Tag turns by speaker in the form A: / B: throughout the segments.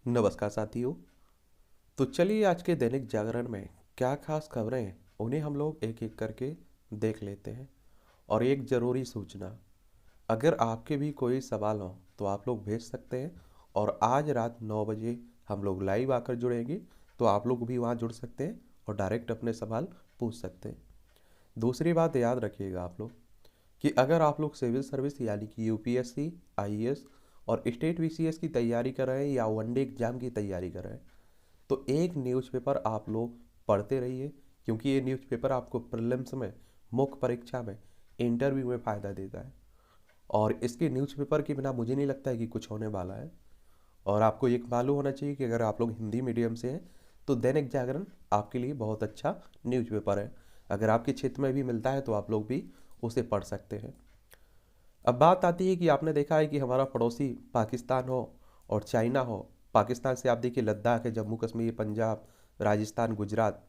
A: नमस्कार साथियों। तो चलिए आज के दैनिक जागरण में क्या खास खबरें हैं उन्हें हम लोग एक एक करके देख लेते हैं। और एक ज़रूरी सूचना, अगर आपके भी कोई सवाल हो तो आप लोग भेज सकते हैं। और आज रात 9 बजे हम लोग लाइव आकर जुड़ेंगे, तो आप लोग भी वहाँ जुड़ सकते हैं और डायरेक्ट अपने सवाल पूछ सकते हैं। दूसरी बात याद रखिएगा आप लोग कि अगर आप लोग सिविल सर्विस यानी कि यूपीएससी, आईएएस और स्टेट वीसीएस की तैयारी कर रहे हैं या वनडे एग्जाम की तैयारी कर रहे हैं, तो एक न्यूज़पेपर आप लोग पढ़ते रहिए, क्योंकि ये न्यूज़पेपर आपको प्रीलिम्स में, मुख्य परीक्षा में, इंटरव्यू में फ़ायदा देता है। और इसके न्यूज़पेपर के बिना मुझे नहीं लगता है कि कुछ होने वाला है। और आपको ये मालूम होना चाहिए कि अगर आप लोग हिंदी मीडियम से हैं तो दैनिक जागरण आपके लिए बहुत अच्छा न्यूज़पेपर है। अगर आपके क्षेत्र में भी मिलता है तो आप लोग भी उसे पढ़ सकते हैं। अब बात आती है कि आपने देखा है कि हमारा पड़ोसी पाकिस्तान हो और चाइना हो। पाकिस्तान से आप देखिए लद्दाख है, जम्मू कश्मीर, पंजाब, राजस्थान, गुजरात।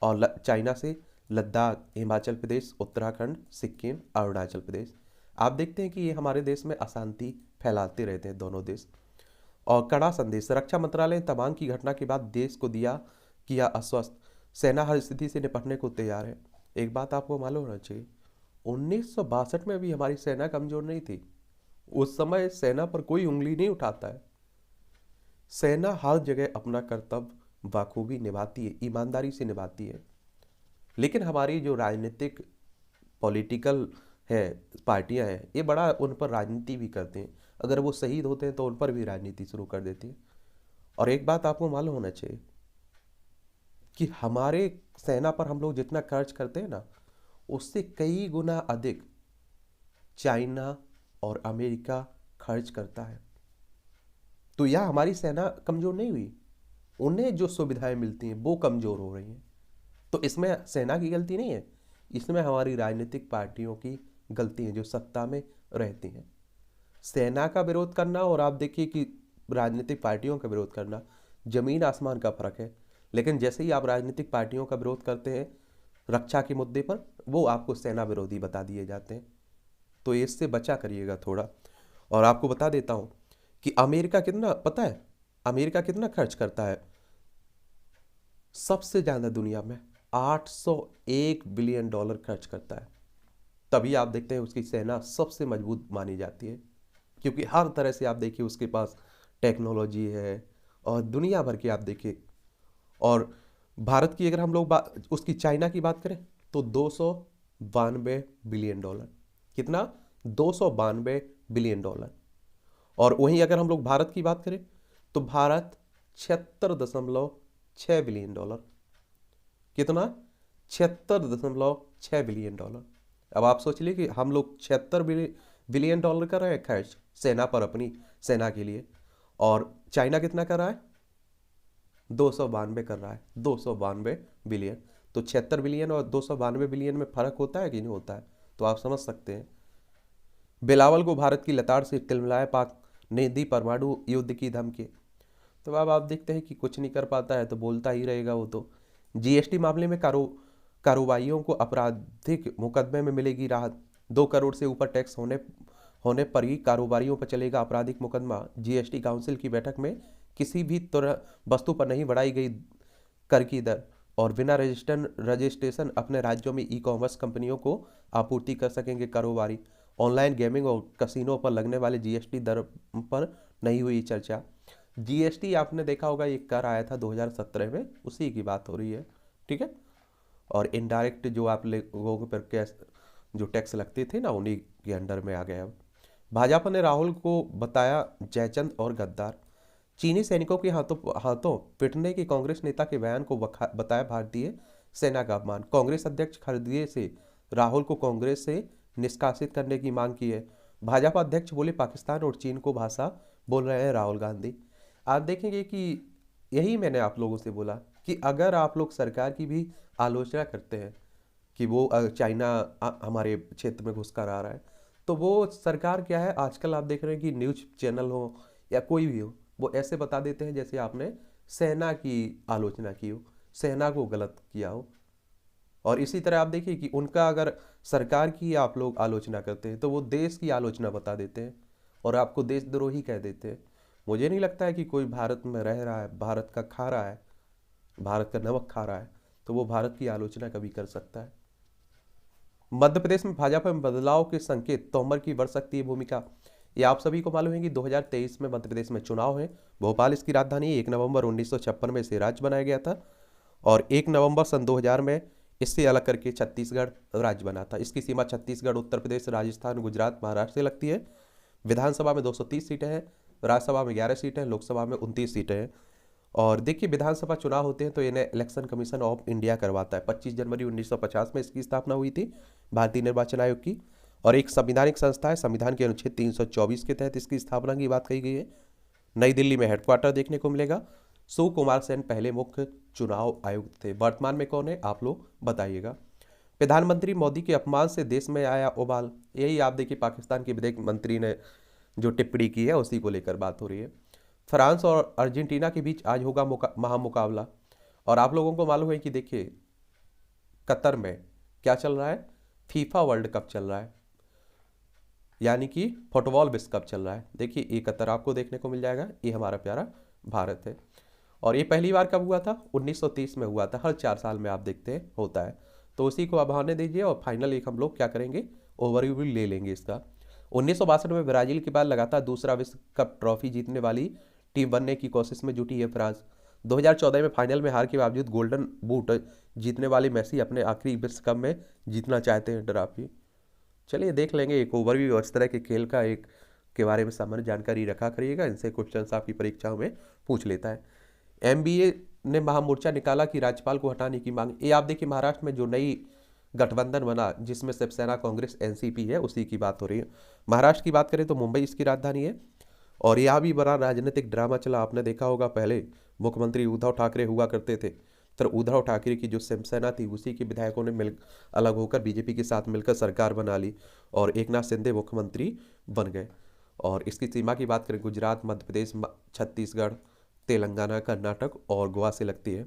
A: और चाइना से लद्दाख, हिमाचल प्रदेश, उत्तराखंड, सिक्किम, अरुणाचल प्रदेश। आप देखते हैं कि ये हमारे देश में अशांति फैलाते रहते हैं दोनों देश। और कड़ा संदेश, रक्षा मंत्रालय ने तवांग की घटना के बाद देश को किया आश्वस्त। सेना हर स्थिति से निपटने को तैयार है। एक बात आपको मालूम होना चाहिए, 1962 में भी हमारी सेना कमजोर नहीं थी। उस समय सेना पर कोई उंगली नहीं उठाता है। सेना हर जगह अपना कर्तव्य बखूबी निभाती है, ईमानदारी से निभाती है। लेकिन हमारी जो राजनीतिक पॉलिटिकल है पार्टियां हैं, ये बड़ा उन पर राजनीति भी करते हैं। अगर वो शहीद होते हैं तो उन पर भी राजनीति शुरू कर देती है। और एक बात आपको मालूम होना चाहिए कि हमारे सेना पर हम लोग जितना खर्च करते हैं ना, उससे कई गुना अधिक चाइना और अमेरिका खर्च करता है। तो यह हमारी सेना कमजोर नहीं हुई, उन्हें जो सुविधाएं मिलती हैं वो कमजोर हो रही हैं। तो इसमें सेना की गलती नहीं है, इसमें हमारी राजनीतिक पार्टियों की गलती है जो सत्ता में रहती हैं। सेना का विरोध करना और आप देखिए कि राजनीतिक पार्टियों का विरोध करना, जमीन आसमान का फर्क है। लेकिन जैसे ही आप राजनीतिक पार्टियों का विरोध करते हैं रक्षा के मुद्दे पर, वो आपको सेना विरोधी बता दिए जाते हैं। तो इससे बचा करिएगा थोड़ा। और आपको बता देता हूं कि अमेरिका कितना, पता है अमेरिका कितना खर्च करता है? सबसे ज्यादा दुनिया में 801 बिलियन डॉलर खर्च करता है। तभी आप देखते हैं उसकी सेना सबसे मजबूत मानी जाती है, क्योंकि हर तरह से आप देखिए उसके पास टेक्नोलॉजी है। और दुनिया भर की आप देखिए। और भारत की अगर हम लोग उसकी चाइना की बात करें तो 292 बिलियन डॉलर। कितना? 292 बिलियन डॉलर। और वहीं अगर हम लोग भारत की बात करें तो भारत 76.6 बिलियन डॉलर। कितना? 76.6 बिलियन डॉलर। अब आप सोच लीजिए कि हम लोग 76 बिलियन डॉलर कर रहे हैं खर्च सेना पर, अपनी सेना के लिए। और चाइना कितना कर रहा है? 292 कर रहा है, 292 बिलियन। तो 76 बिलियन और 292 बिलियन में फर्क होता है कि नहीं होता है? तो आप समझ सकते हैं। बिलावल को भारत की लताड़ से तिलमिलाया पाक ने दी परमाणु युद्ध की धमकी। तो अब आप देखते हैं कि कुछ नहीं कर पाता है तो बोलता ही रहेगा वो तो। जीएसटी मामले में कारोबारियों को आपराधिक मुकदमे में मिलेगी राहत। 2 करोड़ से ऊपर टैक्स होने होने पर ही कारोबारियों पर चलेगा आपराधिक मुकदमा। जीएसटी काउंसिल की बैठक में किसी भी तरह वस्तु पर नहीं बढ़ाई गई कर की दर। और बिना रजिस्ट्रेशन अपने राज्यों में ई कॉमर्स कंपनियों को आपूर्ति कर सकेंगे कारोबारी। ऑनलाइन गेमिंग और कसिनो पर लगने वाले जीएसटी दर पर नहीं हुई चर्चा। जीएसटी आपने देखा होगा, ये कर आया था 2017 में, उसी की बात हो रही है। ठीक है। और इनडायरेक्ट जो आप लोगों पर कैश जो टैक्स लगते थे ना, उन्हीं के अंडर में आ गए अब। भाजपा ने राहुल को बताया जयचंद और गद्दार। चीनी सैनिकों के हाथों हाथों पिटने के कांग्रेस नेता के बयान को बताया भारतीय सेना का अपमान। कांग्रेस अध्यक्ष खड़गे से राहुल को कांग्रेस से निष्कासित करने की मांग की है। भाजपा अध्यक्ष बोले पाकिस्तान और चीन को भाषा बोल रहे हैं राहुल गांधी। आप देखेंगे कि यही मैंने आप लोगों से बोला कि अगर आप लोग सरकार की भी आलोचना करते हैं कि वो चाइना हमारे क्षेत्र में घुसकर आ रहा है, तो वो सरकार क्या है, आजकल आप देख रहे हैं कि न्यूज़ चैनल हो या कोई भी हो, वो ऐसे बता देते हैं जैसे आपने सेना की आलोचना की हो, सेना को गलत किया हो। और इसी तरह आप देखिए कि उनका अगर सरकार की आप लोग आलोचना करते हैं तो वो देश की आलोचना बता देते हैं और आपको देशद्रोही कह देते हैं। मुझे नहीं लगता है कि कोई भारत में रह रहा है, भारत का खा रहा है, भारत का नमक खा रहा है, तो वो भारत की आलोचना कभी कर सकता है। मध्य प्रदेश में भाजपा में बदलाव के संकेत, तोमर की बढ़ सकती है भूमिका। ये आप सभी को मालूम है कि 2023 में मध्य प्रदेश में चुनाव है। भोपाल इसकी राजधानी है। 1 नवंबर 1956 में इसे राज्य बनाया गया था और 1 नवंबर सन 2000 में इससे अलग करके छत्तीसगढ़ राज्य बना था। इसकी सीमा छत्तीसगढ़, उत्तर प्रदेश, राजस्थान, गुजरात, महाराष्ट्र से लगती है। विधानसभा में 230 सीटें हैं, राज्यसभा में 11 सीटें हैं, लोकसभा में 29 सीटें हैं। और देखिए, विधानसभा चुनाव होते हैं तो इन्हें इलेक्शन कमीशन ऑफ इंडिया करवाता है। 25 जनवरी 1950 में इसकी स्थापना हुई थी, भारतीय निर्वाचन आयोग की। और एक संवैधानिक संस्था है। संविधान के अनुच्छेद 324 के तहत इसकी स्थापना की बात कही गई है। नई दिल्ली में हेडक्वार्टर देखने को मिलेगा। सुकुमार सेन पहले मुख्य चुनाव आयुक्त थे। वर्तमान में कौन है, आप लोग बताइएगा। प्रधानमंत्री मोदी के अपमान से देश में आया उबाल। यही आप देखिए, पाकिस्तान के विदेश मंत्री ने जो टिप्पणी की है उसी को लेकर बात हो रही है। फ्रांस और अर्जेंटीना के बीच आज होगा महामुकाबला। और आप लोगों को मालूम है कि देखिए, कतर में क्या चल रहा है, फीफा वर्ल्ड कप चल रहा है, यानी कि फुटबॉल विश्व कप चल रहा है। देखिए, ये कतर आपको देखने को मिल जाएगा। ये हमारा प्यारा भारत है। और ये पहली बार कब हुआ था, 1930 में हुआ था। हर 4 साल में आप देखते हैं होता है। तो उसी को अब आने दीजिए और फाइनल एक हम लोग क्या करेंगे, ओवरव्यू ले लेंगे इसका। 1962 में ब्राजील के बाद लगातार दूसरा विश्व कप ट्रॉफी जीतने वाली टीम बनने की कोशिश में जुटी है फ्रांस। 2014 में फाइनल में हार के बावजूद गोल्डन बूट जीतने वाले मेसी अपने आखिरी विश्व कप में जीतना चाहते हैं ट्रॉफी। चलिए देख लेंगे एक ओवरव्यू इस तरह के खेल का एक के बारे में सामान्य जानकारी रखा करिएगा। इनसे क्वेश्चन आपकी परीक्षाओं में पूछ लेता है। एमबीए ने महामोर्चा निकाला कि राज्यपाल को हटाने की मांग। ये आप देखिए, महाराष्ट्र में जो नई गठबंधन बना जिसमें शिवसेना, कांग्रेस, एनसीपी है, उसी की बात हो रही है। महाराष्ट्र की बात करें तो मुंबई इसकी राजधानी है। और यहाँ भी बड़ा राजनीतिक ड्रामा चला। आपने देखा होगा, पहले मुख्यमंत्री उद्धव ठाकरे हुआ करते थे, तो उद्धव ठाकरे की जो शिवसेना थी उसी के विधायकों ने मिल अलग होकर बीजेपी के साथ मिलकर सरकार बना ली और एकनाथ शिंदे मुख्यमंत्री बन गए। और इसकी सीमा की बात करें, गुजरात, मध्य प्रदेश, छत्तीसगढ़, तेलंगाना, कर्नाटक और गोवा से लगती है।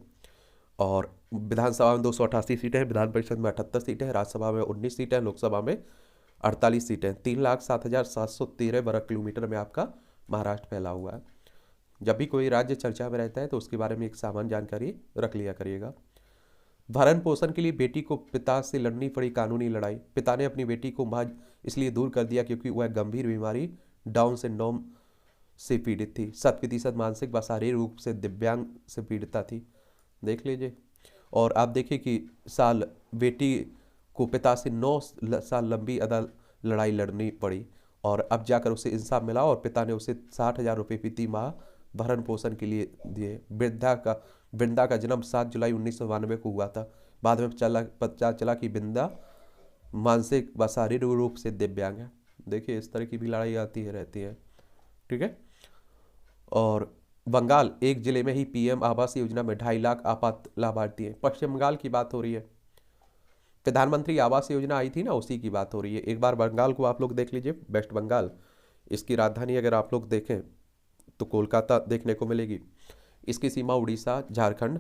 A: और विधानसभा में 288 सीटें हैं, विधान परिषद में 78 सीटें हैं, राज्यसभा में 19 सीटें हैं, लोकसभा में 48 सीटें। 3,07,713 वर्ग किलोमीटर में आपका महाराष्ट्र फैला हुआ है। जब भी कोई राज्य चर्चा में रहता है तो उसके बारे में एक सामान्य जानकारी रख लिया करिएगा। भरण पोषण के लिए बेटी को पिता से लड़नी पड़ी कानूनी लड़ाई। पिता ने अपनी बेटी को महज इसलिए दूर कर दिया क्योंकि वह गंभीर बीमारी डाउन सिंड्रोम से पीड़ित थी। 7% मानसिक व शारीरिक रूप से दिव्यांग से पीड़िता थी। देख लीजिए। और आप देखिए कि साल बेटी को पिता से 9 साल लंबी लड़ाई लड़नी पड़ी और अब जाकर उसे इंसाफ मिला और पिता ने उसे 60,000 रुपये प्रति माह भरण पोषण के लिए दिए। वृंदा का जन्म 7 जुलाई 1992 को हुआ था। बाद में पता चला कि वृंदा मानसिक व शारीरिक रूप से दिव्यांग है। देखिए, इस तरह की भी लड़ाई आती है रहती है। ठीक है। और बंगाल, एक जिले में ही पीएम आवास योजना में 2.5 लाख आपात लाभार्थी हैं। पश्चिम बंगाल की बात हो रही है। प्रधानमंत्री आवास योजना आई थी ना, उसी की बात हो रही है। एक बार बंगाल को आप लोग देख लीजिए, वेस्ट बंगाल। इसकी राजधानी अगर आप लोग देखें तो कोलकाता देखने को मिलेगी। इसकी सीमा उड़ीसा, झारखंड,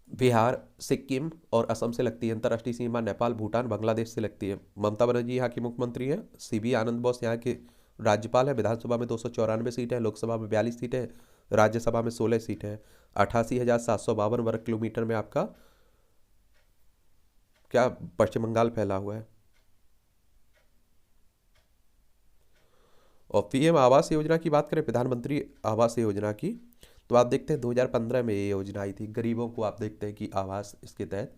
A: बिहार, सिक्किम और असम से लगती है। अंतर्राष्ट्रीय सीमा नेपाल, भूटान, बांग्लादेश से लगती है। ममता बनर्जी यहाँ की मुख्यमंत्री है। सीबी आनंद बोस यहाँ के राज्यपाल है। विधानसभा में 294 सीटें हैं, लोकसभा में 42 सीटें हैं, राज्यसभा में 16 सीटें हैं। 88,752 वर्ग किलोमीटर में आपका क्या पश्चिम बंगाल फैला हुआ है। और पीएम आवास योजना की बात करें, प्रधानमंत्री आवास योजना की, तो आप देखते हैं 2015 में ये योजना आई थी। गरीबों को आप देखते हैं कि आवास इसके तहत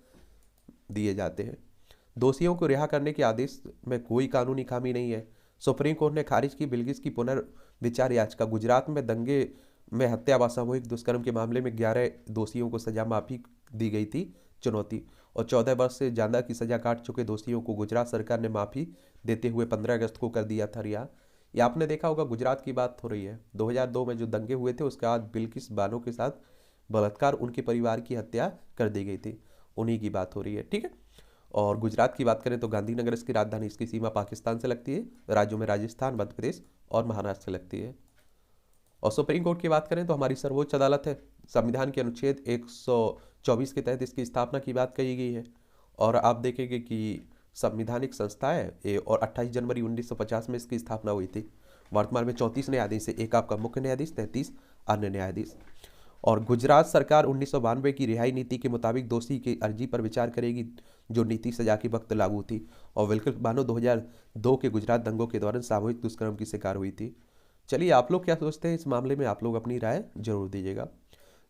A: दिए जाते हैं। दोषियों को रिहा करने के आदेश में कोई कानूनी खामी नहीं है। सुप्रीम कोर्ट ने खारिज की बिल्किस की पुनर्विचार याचिका। गुजरात में दंगे में हत्या व सामूहिक दुष्कर्म के मामले में 11 दोषियों को सजा माफी दी गई थी चुनौती। और 14 वर्ष से ज़्यादा की सजा काट चुके दोषियों को गुजरात सरकार ने माफी देते हुए 15 अगस्त को कर दिया था रिहा। ये आपने देखा होगा, गुजरात की बात हो रही है। 2002 में जो दंगे हुए थे उसके बाद बिल्किस बानो के साथ बलात्कार, उनके परिवार की हत्या कर दी गई थी। उन्हीं की बात हो रही है। ठीक है। और गुजरात की बात करें तो गांधीनगर इसकी राजधानी। इसकी सीमा पाकिस्तान से लगती है। राज्यों में राजस्थान, मध्य प्रदेश और महाराष्ट्र से लगती है। और सुप्रीम कोर्ट की बात करें तो हमारी सर्वोच्च अदालत है। संविधान के अनुच्छेद 124 के तहत इसकी स्थापना की बात कही गई है। और आप देखेंगे कि संवैधानिक संस्था है ये, और 28 जनवरी 1950 में इसकी स्थापना हुई थी। वर्तमान में 34 न्यायाधीश है, एक आपका मुख्य न्यायाधीश, 33 अन्य न्यायाधीश। और गुजरात सरकार 1992 की रिहाई नीति के मुताबिक दोषी की अर्जी पर विचार करेगी, जो नीति सजा के वक्त लागू थी। और विल्किन बानो 2002 के गुजरात दंगों के दौरान सामूहिक दुष्कर्म की शिकार हुई थी। चलिए आप लोग क्या सोचते हैं इस मामले में, आप लोग अपनी राय जरूर दीजिएगा।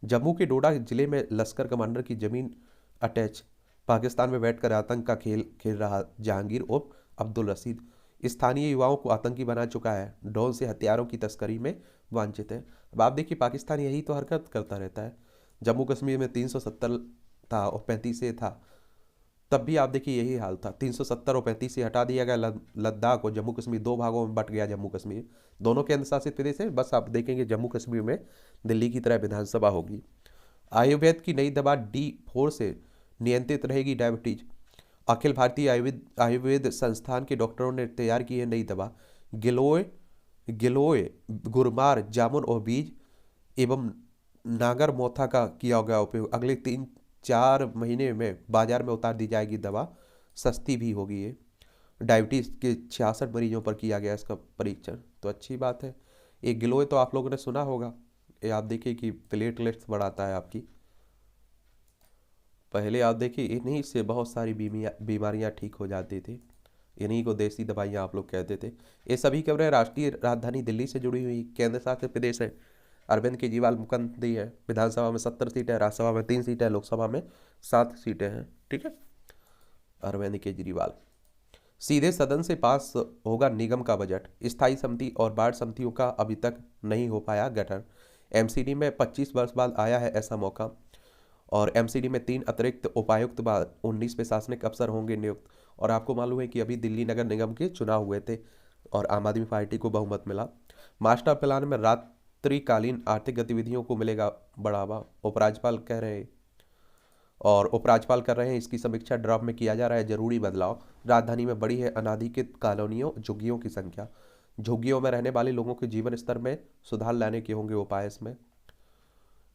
A: जम्मू के डोडा जिले में लश्कर कमांडर की जमीन अटैच, पाकिस्तान में बैठकर आतंक का खेल खेल रहा जहांगीर उर्फ अब्दुल रशीद स्थानीय युवाओं को आतंकी बना चुका है, ड्रोन से हथियारों की तस्करी में वांछित है। अब आप देखिए पाकिस्तान यही तो हरकत करता रहता है। जम्मू कश्मीर में 370 था और 35 से था, तब भी आप देखिए यही हाल था। 370 और 35 से हटा दिया गया लद्दाख और जम्मू कश्मीर दो भागों में बट गया। जम्मू कश्मीर दोनों केंद्र शासित प्रदेश है। बस आप देखेंगे जम्मू कश्मीर में दिल्ली की तरह विधानसभा होगी। आयुर्वेद की नई दवा D4 से नियंत्रित रहेगी डायबिटीज। अखिल भारतीय आयुर्वेद संस्थान के डॉक्टरों ने तैयार की है नई दवा। गिलोय गिलोय गुरमार जामुन और बीज एवं नागर मोथा का किया गया उपयोग। अगले 3-4 महीने में बाजार में उतार दी जाएगी दवा, सस्ती भी होगी ये। डायबिटीज़ के 66 मरीजों पर किया गया इसका परीक्षण, तो अच्छी बात है। ये गिलोय तो आप लोगों ने सुना होगा, ये आप देखिए कि प्लेटलेट्स बढ़ाता है आपकी। पहले आप देखिए इन्हीं से बहुत सारी बीमारियां ठीक हो जाती थी, इन्हीं को देसी दवाइयाँ आप लोग कहते थे। ये सभी खबरें राष्ट्रीय राजधानी दिल्ली से जुड़ी हुई केंद्र शासित प्रदेश है। अरविंद केजरीवाल मुख्यमंत्री है। विधानसभा में 70 सीटें हैं, राज्यसभा में 3 सीटें हैं, लोकसभा में 7 सीटें हैं। ठीक है, अरविंद केजरीवाल। सीधे सदन से पास होगा निगम का बजट। स्थायी समिति और वार्ड समितियों का अभी तक नहीं हो पाया गठन। एमसीडी में 25 वर्ष बाद आया है ऐसा मौका। और एमसीडी में 3 अतिरिक्त उपायुक्त बाद 19 प्रशासनिक अफसर होंगे नियुक्त। और आपको मालूम है कि अभी दिल्ली नगर निगम के चुनाव हुए थे और आम आदमी पार्टी को बहुमत मिला। मास्टर प्लान में रात्रिकालीन आर्थिक गतिविधियों को मिलेगा बढ़ावा, उपराज्यपाल कह रहे हैं। और उपराज्यपाल कर रहे हैं इसकी समीक्षा। ड्राफ्ट में किया जा रहा है जरूरी बदलाव। राजधानी में बढ़ी है अनाधिकृत कॉलोनियों झुग्गियों की संख्या। झुग्गियों में रहने वाले लोगों के जीवन स्तर में सुधार लाने के होंगे उपाय इसमें।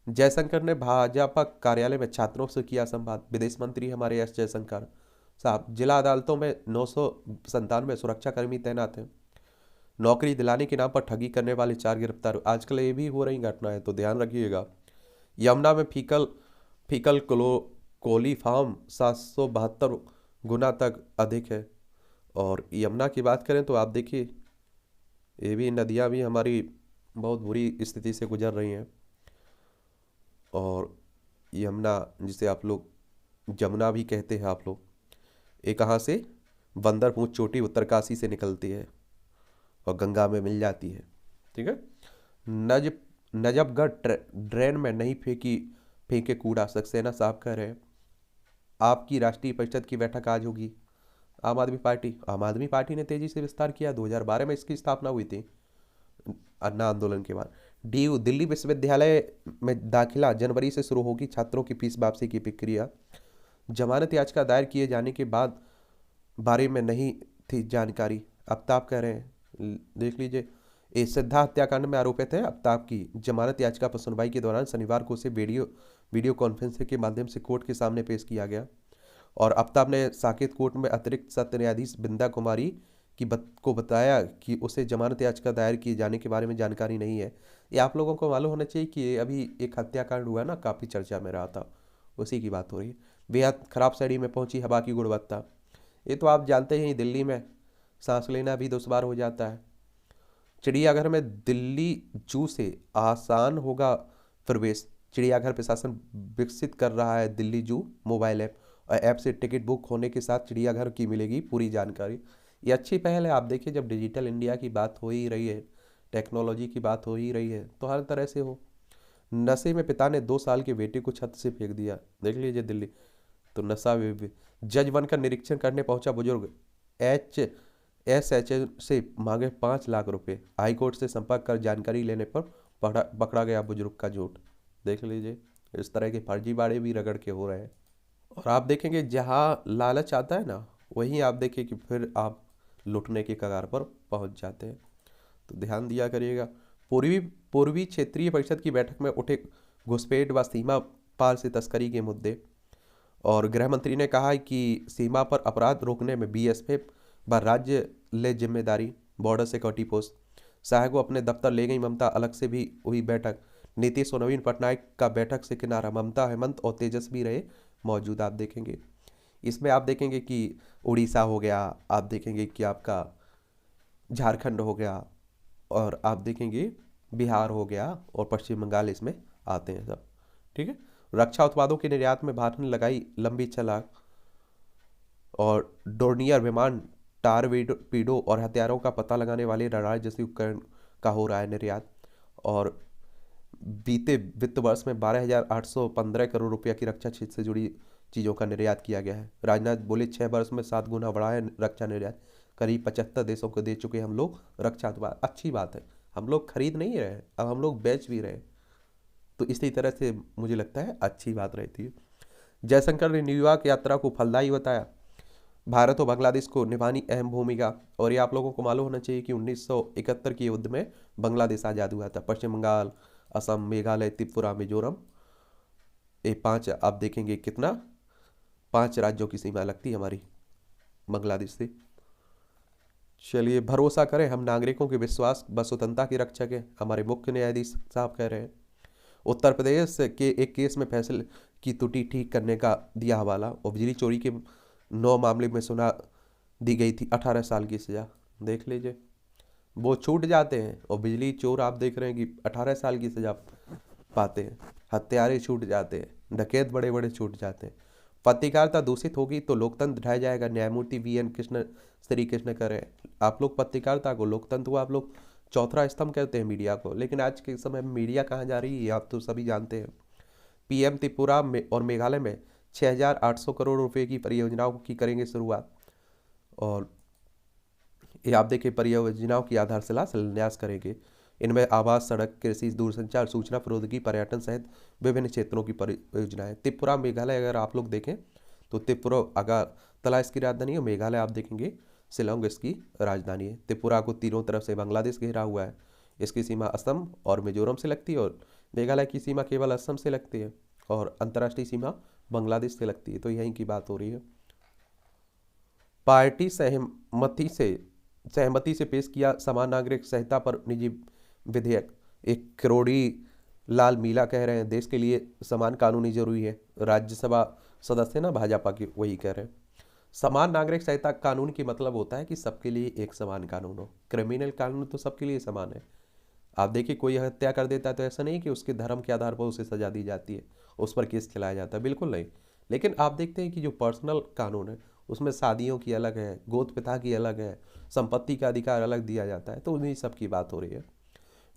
A: जयशंकर ने भाजपा कार्यालय में छात्रों से किया संवाद। विदेश मंत्री हमारे एस जयशंकर साहब। जिला अदालतों में 997 सुरक्षाकर्मी तैनात हैं। नौकरी दिलाने के नाम पर ठगी करने वाले 4 गिरफ्तार। आजकल ये भी हो रही घटना है, तो ध्यान रखिएगा। यमुना में फीकल कोलीफार्म 772 गुना तक अधिक है। और यमुना की बात करें तो आप देखिए ये भी नदियाँ भी हमारी बहुत बुरी स्थिति से गुजर रही हैं। और यमुना जिसे आप लोग जमुना भी कहते हैं आप लोग, ये कहाँ से बंदरपूंछ चोटी उत्तरकाशी से निकलती है और गंगा में मिल जाती है। ठीक है। नजफगढ़ ड्रेन में नहीं फेंके कूड़ा, सक्सेना साहब कह रहे हैं। आपकी राष्ट्रीय परिषद की बैठक आज होगी। आम आदमी पार्टी ने तेजी से विस्तार किया। 2012 में इसकी स्थापना हुई थी अन्ना आंदोलन के बाद। DU दिल्ली विश्वविद्यालय में दाखिला जनवरी से शुरू होगी। छात्रों की फीस वापसी की प्रक्रिया। जमानत याचिका दायर किए जाने के बाद बारे में नहीं थी जानकारी, आफ्ताब कह रहे हैं। देख लीजिए, इस सिद्धा हत्याकांड में आरोपित है आफ्ताब की जमानत याचिका पर सुनवाई के दौरान शनिवार को उसे वीडियो कॉन्फ्रेंसिंग के माध्यम से कोर्ट के सामने पेश किया गया। और आफ्ताब ने साकेत कोर्ट में अतिरिक्त सत्र न्यायाधीश बिंदा कुमारी को बताया कि उसे जमानत याचिका दायर किए जाने के बारे में जानकारी नहीं है। ये आप लोगों को मालूम होना चाहिए कि अभी एक हत्याकांड हुआ ना, काफ़ी चर्चा में रहा था, उसी की बात हो रही है। बेहद खराब श्रेणी में पहुंची हवा की गुणवत्ता। ये तो आप जानते हैं, दिल्ली में सांस लेना भी दुश्वार हो जाता है। चिड़ियाघर में दिल्ली जू से आसान होगा प्रवेश। चिड़ियाघर प्रशासन विकसित कर रहा है दिल्ली जू मोबाइल ऐप, और ऐप से टिकट बुक होने के साथ चिड़ियाघर की मिलेगी पूरी जानकारी। ये अच्छी पहल है। आप देखिए, जब डिजिटल इंडिया की बात हो ही रही है, टेक्नोलॉजी की बात हो ही रही है, तो हर तरह से हो। नशे में पिता ने 2 साल के बेटे को छत से फेंक दिया। देख लीजिए दिल्ली तो नशा जज बनकर निरीक्षण करने पहुंचा बुजुर्ग। SHO से मांगे 5 लाख रुपए। हाईकोर्ट से संपर्क कर जानकारी लेने पर पकड़ा गया बुजुर्ग का झूठ। देख लीजिए, इस तरह के फर्जीवाड़े भी रगड़ के हो रहे हैं। और आप देखेंगे जहाँ लालच आता है ना, वहीं आप देखें कि फिर आप लुटने की कगार पर पहुंच जाते हैं, तो ध्यान दिया करिएगा। पूर्वी क्षेत्रीय परिषद की बैठक में उठे घुसपैठ व सीमा पार से तस्करी के मुद्दे। और गृह मंत्री ने कहा कि सीमा पर अपराध रोकने में BSF व राज्य ले जिम्मेदारी। बॉर्डर सिक्योरिटी पोस्ट सहायक को अपने दफ्तर ले गई ममता, अलग से भी हुई बैठक। नीतीश और नवीन पटनायक का बैठक से किनारा, ममता, हेमंत और तेजस्वी रहे मौजूद। आप देखेंगे इसमें, आप देखेंगे कि उड़ीसा हो गया, आप देखेंगे कि आपका झारखंड हो गया, और आप देखेंगे बिहार हो गया, और पश्चिम बंगाल इसमें आते हैं सब। ठीक है। रक्षा उत्पादों के निर्यात में भारत ने लगाई लंबी छलांग, और डोर्नियर विमान, टारपीडो और हथियारों का पता लगाने वाले रडार जैसे उपकरण का हो रहा है निर्यात। और बीते वित्त वर्ष में 12,815 करोड़ रुपया की रक्षा क्षेत्र से जुड़ी चीज़ों का निर्यात किया गया है। राजनाथ बोले 6 वर्ष में 7 गुना बढ़ा है रक्षा निर्यात, करीब 75 देशों को दे चुके हम लोग रक्षा उत्पाद। अच्छी बात है, हम लोग खरीद नहीं रहे हैं, अब हम लोग बेच भी रहे हैं। तो इसी तरह से मुझे लगता है अच्छी बात रहती है। जयशंकर ने न्यूयॉर्क यात्रा को फलदायी बताया, भारत और बांग्लादेश को निभानी अहम भूमिका। और ये आप लोगों को मालूम होना चाहिए कि 1971 के युद्ध में बांग्लादेश आज़ाद हुआ था। पश्चिम बंगाल, असम, मेघालय, त्रिपुरा, मिजोरम, ये 5 आप देखेंगे कितना, 5 राज्यों की सीमा लगती है हमारी बांग्लादेश से। चलिए, भरोसा करें हम नागरिकों के विश्वास व स्वतंत्रता की रक्षक हैं, हमारे मुख्य न्यायाधीश साहब कह रहे हैं। उत्तर प्रदेश के एक केस में फैसले की त्रुटि ठीक करने का दिया हवाला, और बिजली चोरी के 9 मामले में सुना दी गई थी 18 साल की सजा। देख लीजिए, वो छूट जाते हैं, और बिजली चोर आप देख रहे हैं कि 18 साल की सजा पाते हैं। हत्यारे छूट जाते हैं, डकैत बड़े बड़े छूट जाते हैं। पत्रकारिता दूषित होगी तो लोकतंत्र ढह जाएगा, न्यायमूर्ति वी.एन. कृष्ण श्री कृष्ण कह रहे हैं। आप लोग पत्रकारिता को, लोकतंत्र को आप लोग चौथा स्तंभ कहते हैं मीडिया को, लेकिन आज के समय में मीडिया कहाँ जा रही है आप तो सभी जानते हैं। पीएम त्रिपुरा और मेघालय में 6,800 करोड़ रुपए की परियोजनाओं की करेंगे शुरुआत, और ये आप देखिए परियोजनाओं की आधारशिला शिलान्यास करेंगे। इनमें आवास, सड़क, कृषि, दूरसंचार, सूचना प्रौद्योगिकी, पर्यटन सहित विभिन्न क्षेत्रों की परियोजनाएं। त्रिपुरा, मेघालय अगर आप लोग देखें तो त्रिपुरा अगरतला इसकी राजधानी है, मेघालय आप देखेंगे शिलोंग इसकी राजधानी है। त्रिपुरा को तीनों तरफ से बांग्लादेश घेरा हुआ है, इसकी सीमा असम और मिजोरम से लगती है, और मेघालय की सीमा केवल असम से लगती है, और अंतर्राष्ट्रीय सीमा बांग्लादेश से लगती है। तो यहीं की बात हो रही है। पार्टी सहमति से पेश किया समान नागरिक संहिता पर निजी विधेयक। एक करोड़ी लाल मीला कह रहे हैं देश के लिए समान कानूनी जरूरी है। राज्यसभा सदस्य ना भाजपा के, वही कह रहे हैं। समान नागरिक संहिता कानून की मतलब होता है कि सबके लिए एक समान कानून हो। क्रिमिनल कानून तो सबके लिए समान है। आप देखिए, कोई हत्या कर देता है तो ऐसा नहीं कि उसके धर्म के आधार पर उसे सजा दी जाती है, उस पर केस चलाया जाता है, बिल्कुल नहीं। लेकिन आप देखते हैं कि जो पर्सनल कानून है उसमें शादियों की अलग है, गोद पिता की अलग है, संपत्ति का अधिकार अलग दिया जाता है। तो उन्हीं सब की बात हो रही है।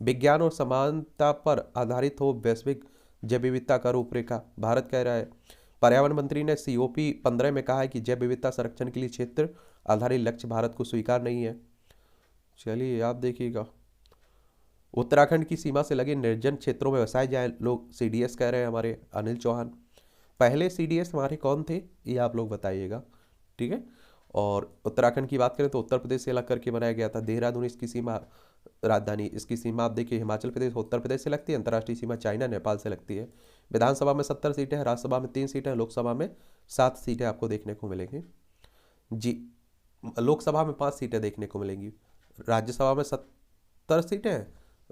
A: विज्ञान और समानता पर आधारित हो वैश्विक जैव विविधता का रूपरेखा, भारत कह रहा है। पर्यावरण मंत्री ने COP 15 में कहा है कि जैव विविधता संरक्षण के लिए क्षेत्र आधारित लक्ष्य भारत को स्वीकार नहीं है। चलिए, आप देखिएगा, उत्तराखंड की सीमा से लगे निर्जन क्षेत्रों में बसाए जाए लोग, CDS कह रहे हैं हमारे अनिल चौहान। पहले CDS हमारे कौन थे ये आप लोग बताइएगा, ठीक है। और उत्तराखंड की बात करें तो उत्तर प्रदेश से अलग करके बनाया गया था। देहरादून इसकी सीमा राजधानी, इसकी सीमा आप देखिए हिमाचल प्रदेश, उत्तर प्रदेश से लगती है। अंतर्राष्ट्रीय सीमा चाइना, नेपाल से लगती है। विधानसभा में 70 सीटें हैं, राज्यसभा में 3 सीटें हैं, लोकसभा में 7 सीटें आपको देखने को मिलेंगी जी। लोकसभा में 5 सीटें देखने को मिलेंगी, राज्यसभा में 70 सीटें हैं,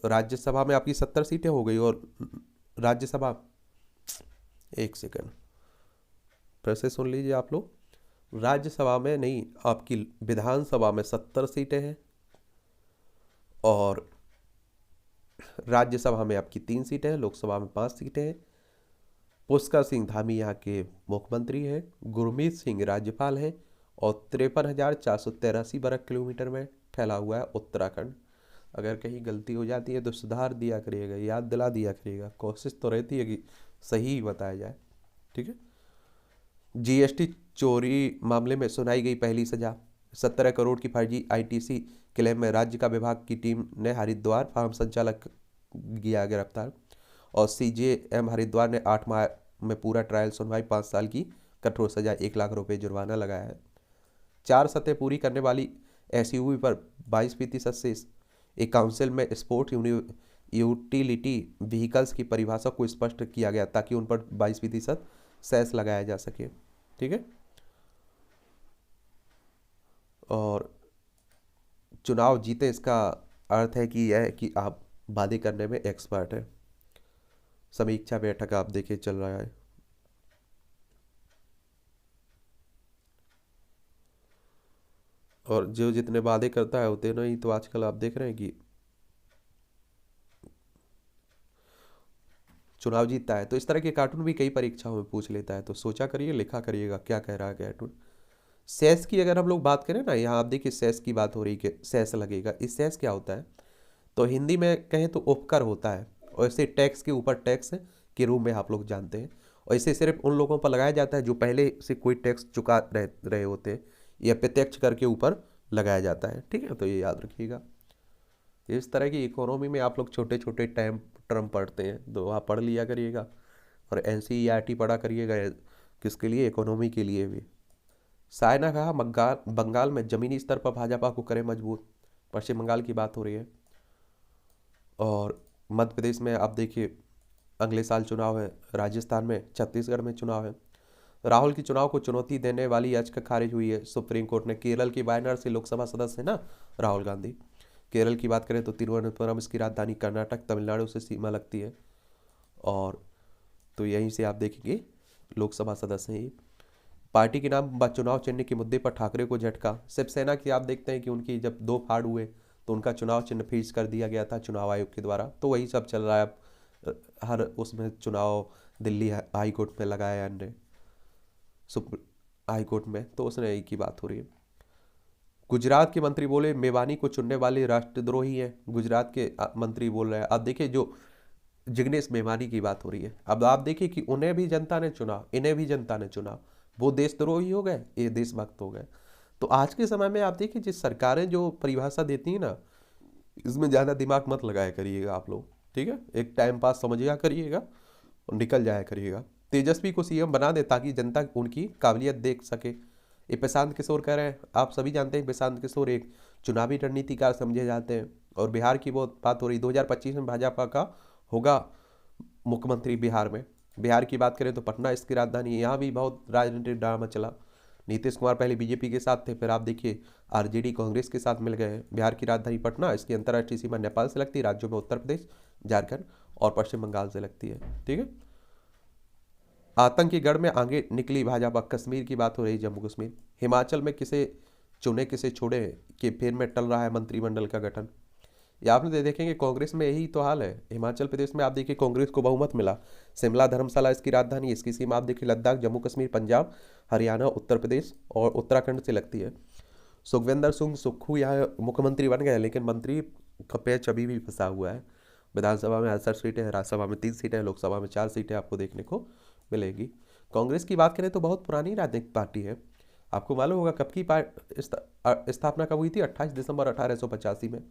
A: राज्यसभा में आपकी 70 सीटें हो गई, और राज्यसभा, एक सेकंड फिर से सुन लीजिए आप लोग, राज्यसभा में नहीं, आपकी विधानसभा में 70 सीटें हैं, और राज्यसभा में आपकी 3 सीटें हैं, लोकसभा में 5 सीटें हैं। पुष्कर सिंह धामी यहाँ के मुख्यमंत्री हैं, गुरमीत सिंह राज्यपाल हैं, और 53,483 वर्ग किलोमीटर में फैला हुआ है उत्तराखंड। अगर कहीं गलती हो जाती है तो सुधार दिया करिएगा, याद दिला दिया करिएगा, कोशिश तो रहती है कि सही बताया जाए, ठीक है। GST चोरी मामले में सुनाई गई पहली सजा, 17 करोड़ की फर्जी ITC क्लेम में राज्य का विभाग की टीम ने हरिद्वार फार्म संचालक किया गिरफ्तार, और CJM हरिद्वार ने 8 माह में पूरा ट्रायल सुनवाई, 5 साल की कठोर सजा, 1 लाख रुपए जुर्माना लगाया है। 4 सतह पूरी करने वाली SUV पर 22% से एक काउंसिल में स्पोर्ट यूटिलिटी व्हीकल्स की परिभाषा को स्पष्ट किया गया ताकि उन पर 22% सेस लगाया जा सके, ठीक है। और चुनाव जीते इसका अर्थ है कि यह है कि आप वादे करने में एक्सपर्ट हैं। समीक्षा बैठक आप देखिए चल रहा है। और जो जितने वादे करता है उतने ही तो आजकल आप देख रहे हैं कि चुनाव जीतता है। तो इस तरह के कार्टून भी कई परीक्षाओं में पूछ लेता है, तो सोचा करिए, लिखा करिएगा क्या कह रहा है कार्टून। सेस की अगर हम लोग बात करें ना, यहाँ आप देखिए सेस की बात हो रही कि सेस लगेगा। इस सेस क्या होता है, तो हिंदी में कहें तो उपकर होता है, और इसे टैक्स के ऊपर टैक्स के रूप में आप लोग जानते हैं। और इसे सिर्फ उन लोगों पर लगाया जाता है जो पहले से कोई टैक्स चुका रहे होते हैं, या प्रत्यक्ष कर के ऊपर लगाया जाता है। ठीक है, तो ये याद रखिएगा। इस तरह की इकोनॉमी में आप लोग छोटे छोटे टर्म टर्म पढ़ते हैं, तो आप पढ़ लिया करिएगा। और एनसीईआरटी पढ़ा करिएगा, किसके लिए, इकोनॉमी के लिए भी। साय ने कहा बंगाल बंगाल में जमीनी स्तर पर भाजपा को करें मजबूत। पश्चिम बंगाल की बात हो रही है। और मध्य प्रदेश में आप देखिए अगले साल चुनाव है, राजस्थान में, छत्तीसगढ़ में चुनाव है। राहुल की चुनाव को चुनौती देने वाली याचिका खारिज हुई है सुप्रीम कोर्ट ने। केरल की वायनाड से लोकसभा सदस्य है ना राहुल गांधी। केरल की बात करें तो तिरुवनंतपुरम इसकी राजधानी, कर्नाटक तमिलनाडु से सीमा लगती है। और तो यहीं से आप देखेंगे लोकसभा सदस्य हैं। पार्टी के नाम व चुनाव चिन्ह के मुद्दे पर ठाकरे को झटका। शिवसेना की आप देखते हैं कि उनकी जब दो फाड़ हुए तो उनका चुनाव चिन्ह फ्रीज कर दिया गया था चुनाव आयोग के द्वारा। तो वही सब चल रहा है अब, हर उसमें चुनाव दिल्ली हाई कोर्ट में लगाया अन्य सुप्रीम हाई कोर्ट में, तो उसने एक ही बात हो रही है। गुजरात के मंत्री बोले मेवानी को चुनने वाले राष्ट्रद्रोही हैं। गुजरात के मंत्री बोल रहे हैं। अब देखिए जो जिग्नेश मेवानी की बात हो रही है, अब आप देखिए कि उन्हें भी जनता ने चुना, इन्हें भी जनता ने चुना। वो देशद्रोही हो गए, ये देशभक्त हो गए। तो आज के समय में आप देखिए जिस सरकारें जो परिभाषा देती हैं ना, इसमें ज़्यादा दिमाग मत लगाया करिएगा आप लोग। ठीक है, एक टाइम पास समझिया करिएगा और निकल जाया करिएगा। तेजस्वी को सीएम बना दे ताकि जनता उनकी काबिलियत देख सके, ये प्रशांत किशोर कह रहे हैं। आप सभी जानते हैं प्रशांत किशोर एक चुनावी रणनीतिकार समझे जाते हैं। और बिहार की बहुत बात हो रही, 2025 में भाजपा का होगा मुख्यमंत्री बिहार में। बिहार की बात करें तो पटना इसकी राजधानी है, यहाँ भी बहुत राजनीतिक ड्रामा चला। नीतीश कुमार पहले बीजेपी के साथ थे, फिर आप देखिए आरजेडी कांग्रेस के साथ मिल गए हैं। बिहार की राजधानी पटना, इसकी अंतर्राष्ट्रीय सीमा नेपाल से लगती है, राज्यों में उत्तर प्रदेश, झारखंड और पश्चिम बंगाल से लगती है। ठीक है, आतंकी गढ़ में आगे निकली भाजपा। कश्मीर की बात हो रही, जम्मू कश्मीर। हिमाचल में किसे चुने किसे छोड़े कि फिर में टल रहा है मंत्रिमंडल का गठन। ये आपने देखेंगे कांग्रेस में यही तो हाल है। हिमाचल प्रदेश में आप देखिए कांग्रेस को बहुमत मिला। शिमला धर्मशाला इसकी राजधानी, इसकी सीमा आप देखिए लद्दाख, जम्मू कश्मीर, पंजाब, हरियाणा, उत्तर प्रदेश और उत्तराखंड से लगती है। सुखविंदर सिंह सुक्खू यहाँ मुख्यमंत्री बन गए, लेकिन मंत्री का पेच अभी भी फंसा हुआ है। विधानसभा में 68 सीटें हैं, राज्यसभा में 3 सीटें हैं, लोकसभा में 4 सीटें आपको देखने को मिलेगी। कांग्रेस की बात करें तो बहुत पुरानी राजनीतिक पार्टी है। आपको मालूम होगा कब की स्थापना कब हुई थी, 28 दिसंबर 1885 में।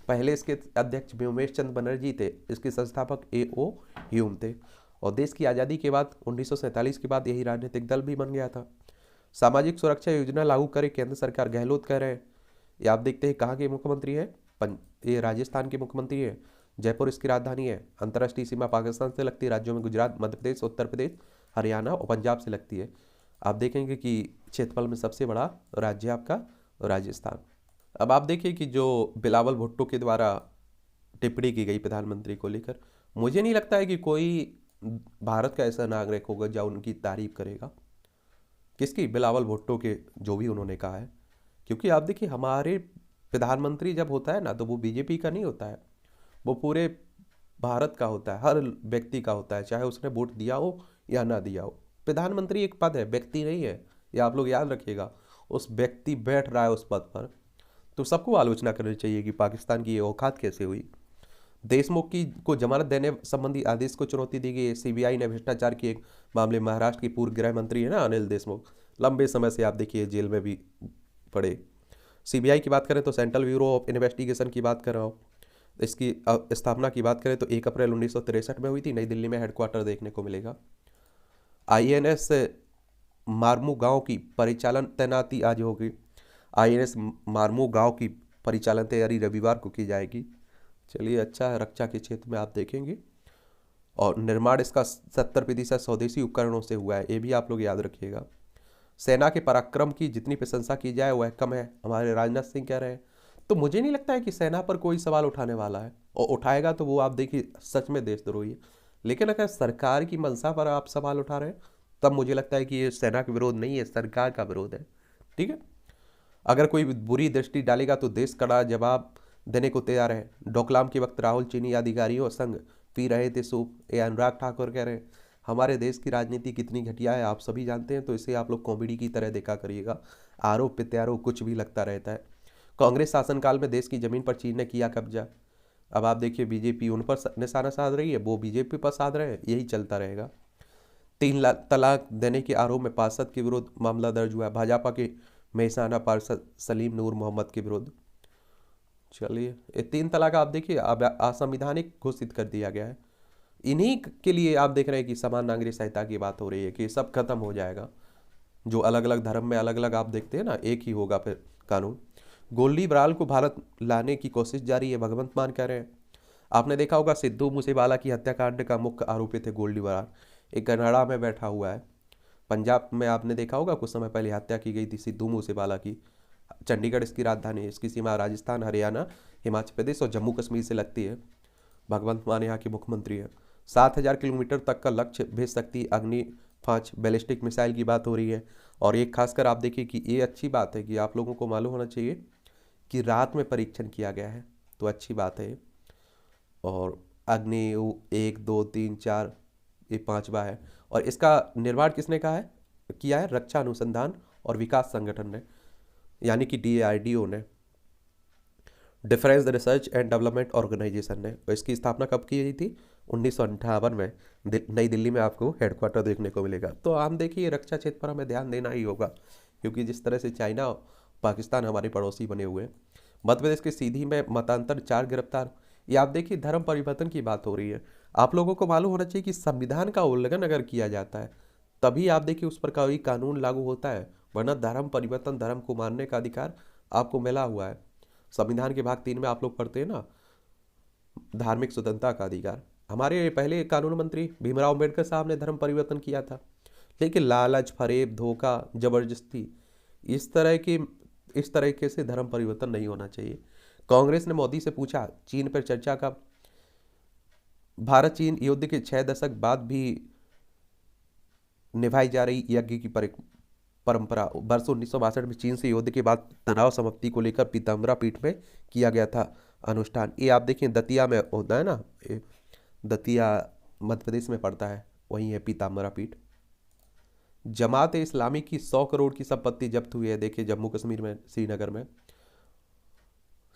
A: पहले इसके अध्यक्ष व्योमेश चंद्र बनर्जी थे, इसके संस्थापक A.O. ह्यूम थे। और देश की आज़ादी के बाद 1947 के बाद यही राजनीतिक दल भी बन गया था। सामाजिक सुरक्षा योजना लागू करे केंद्र सरकार, गहलोत कह रहे हैं। ये आप देखते हैं कहाँ के मुख्यमंत्री हैं, ये राजस्थान के मुख्यमंत्री हैं। जयपुर इसकी राजधानी है। अंतर्राष्ट्रीय सीमा पाकिस्तान से लगती है, राज्यों में गुजरात, मध्य प्रदेश, उत्तर प्रदेश, हरियाणा और पंजाब से लगती है। आप देखेंगे कि क्षेत्रफल में सबसे बड़ा राज्य आपका राजस्थान। अब आप देखिए कि जो बिलावल भुट्टो के द्वारा टिप्पणी की गई प्रधानमंत्री को लेकर, मुझे नहीं लगता है कि कोई भारत का ऐसा नागरिक होगा जो उनकी तारीफ करेगा। किसकी, बिलावल भुट्टो के, जो भी उन्होंने कहा है। क्योंकि आप देखिए हमारे प्रधानमंत्री जब होता है ना, तो वो बीजेपी का नहीं होता है, वो पूरे भारत का होता है, हर व्यक्ति का होता है, चाहे उसने वोट दिया हो या ना दिया हो। प्रधानमंत्री एक पद है, व्यक्ति नहीं है, ये आप लोग याद रखिएगा। उस व्यक्ति बैठ रहा है उस पद पर, तो सबको आलोचना करनी चाहिए कि पाकिस्तान की ये औकात कैसे हुई। देशमुख की को जमानत देने संबंधी आदेश को चुनौती दी गई। सीबीआई ने भ्रष्टाचार के एक मामले, महाराष्ट्र की पूर्व गृह मंत्री है ना अनिल देशमुख, लंबे समय से आप देखिए जेल में भी पड़े। सीबीआई की बात करें तो सेंट्रल ब्यूरो ऑफ इन्वेस्टिगेशन की बात कर रहा हूँ। इसकी स्थापना की बात करें तो 1 अप्रैल 1963 में हुई थी। नई दिल्ली में हेडक्वार्टर देखने को मिलेगा। INS मारमू गांव की परिचालन तैनाती आज होगी। INS मारमू गांव की परिचालन तैयारी रविवार को की जाएगी। चलिए अच्छा है, रक्षा के क्षेत्र में आप देखेंगे। और निर्माण इसका 70% स्वदेशी उपकरणों से हुआ है, ये भी आप लोग याद रखिएगा। सेना के पराक्रम की जितनी प्रशंसा की जाए वह कम है, हमारे राजनाथ सिंह कह रहे हैं। तो मुझे नहीं लगता है कि सेना पर कोई सवाल उठाने वाला है, और उठाएगा तो वो आप देखिए सच में देशद्रोही है। लेकिन अगर सरकार की मंशा पर आप सवाल उठा रहे हैं, तब मुझे लगता है कि ये सेना का विरोध नहीं है, सरकार का विरोध है। ठीक है, अगर कोई बुरी दृष्टि डालेगा तो देश कड़ा जवाब देने को तैयार है। डोकलाम के वक्त राहुल चीनी अधिकारियों संग पी रहे थे सूप। ये अनुराग ठाकुर कह रहे हैं हमारे देश की राजनीति कितनी घटिया है आप सभी जानते हैं, तो इसे आप लोग कॉमेडी की तरह देखा करिएगा। आरोप प्रत्यारोप कुछ भी लगता रहता है। कांग्रेस शासनकाल में देश की जमीन पर चीन ने किया कब्जा। अब आप देखिए बीजेपी उन पर निशाना साध रही है, वो बीजेपी पर साध रहे हैं, यही चलता रहेगा। 3 तलाक देने के आरोप में पार्षद के विरुद्ध मामला दर्ज हुआ है, भाजपा के मेहसाना पार्षद सलीम नूर मोहम्मद के विरुद्ध। चलिए, ये 3 तलाक आप देखिए अब असंवैधानिक घोषित कर दिया गया है। इन्हीं के लिए आप देख रहे हैं कि समान नागरिक संहिता की बात हो रही है कि सब खत्म हो जाएगा। जो अलग अलग धर्म में अलग अलग आप देखते हैं ना, एक ही होगा फिर कानून। गोल्डी बराल को भारत लाने की कोशिश जारी है, भगवंत मान कह रहे हैं। आपने देखा होगा सिद्धू मूसेवाला की हत्याकांड का मुख्य आरोपी थे गोल्डी बराल। एक कनाडा में बैठा हुआ है। पंजाब में आपने देखा होगा कुछ समय पहले हत्या की गई थी सिद्धू मूसेवाला की। चंडीगढ़ इसकी राजधानी है, इसकी सीमा राजस्थान, हरियाणा, हिमाचल प्रदेश और जम्मू कश्मीर से लगती है। भगवंत मान यहाँ के मुख्यमंत्री है। 7,000 किलोमीटर तक का लक्ष्य भेज सकती अग्नि 5 बैलिस्टिक मिसाइल की बात हो रही है। और एक खासकर आप देखिए कि ये अच्छी बात है कि आप लोगों को मालूम होना चाहिए कि रात में परीक्षण किया गया है, तो अच्छी बात है। और अग्नि 1 2 3 4 ये 5वां है। और इसका निर्माण किसने कहा है किया है? रक्षा अनुसंधान और विकास संगठन ने, यानी कि DRDO ने, defence research and development organisation ने। और इसकी स्थापना कब की गई थी? 1958 में। नई दिल्ली में आपको हेडक्वार्टर देखने को मिलेगा। तो हम देखिए रक्षा क्षेत्र पर हमें ध्यान देना ही होगा, क्योंकि जिस तरह से चाइना पाकिस्तान हमारे पड़ोसी बने हुए हैं। मध्य प्रदेश के सीधी में मतांतर 4 गिरफ्तार। ये आप देखिए धर्म परिवर्तन की बात हो रही है। आप लोगों को मालूम होना चाहिए कि संविधान का उल्लंघन अगर किया जाता है तभी आप देखिए उस पर कोई कानून लागू होता है, वरना धर्म परिवर्तन, धर्म को मानने का अधिकार आपको मिला हुआ है। संविधान के भाग 3 में आप लोग पढ़ते हैं ना, धार्मिक स्वतंत्रता का अधिकार। हमारे पहले कानून मंत्री भीमराव अम्बेडकर साहब ने धर्म परिवर्तन किया था। लेकिन लालच, फरेब, धोखा, जबरदस्ती, इस तरीके से धर्म परिवर्तन नहीं होना चाहिए। कांग्रेस ने मोदी से पूछा चीन पर चर्चा का। भारत चीन युद्ध के 6 दशक बाद भी निभाई जा रही यज्ञ की परंपरा। वर्ष 1962 में चीन से युद्ध के बाद तनाव समाप्ति को लेकर पीताम्बरा पीठ में किया गया था अनुष्ठान। ये आप देखिए दतिया में होता है ना, दतिया मध्य प्रदेश में पड़ता है, वहीं है पीताम्बरा पीठ। जमात ए इस्लामी की 100 करोड़ की संपत्ति जब्त हुई है, देखिए जम्मू कश्मीर में, श्रीनगर में।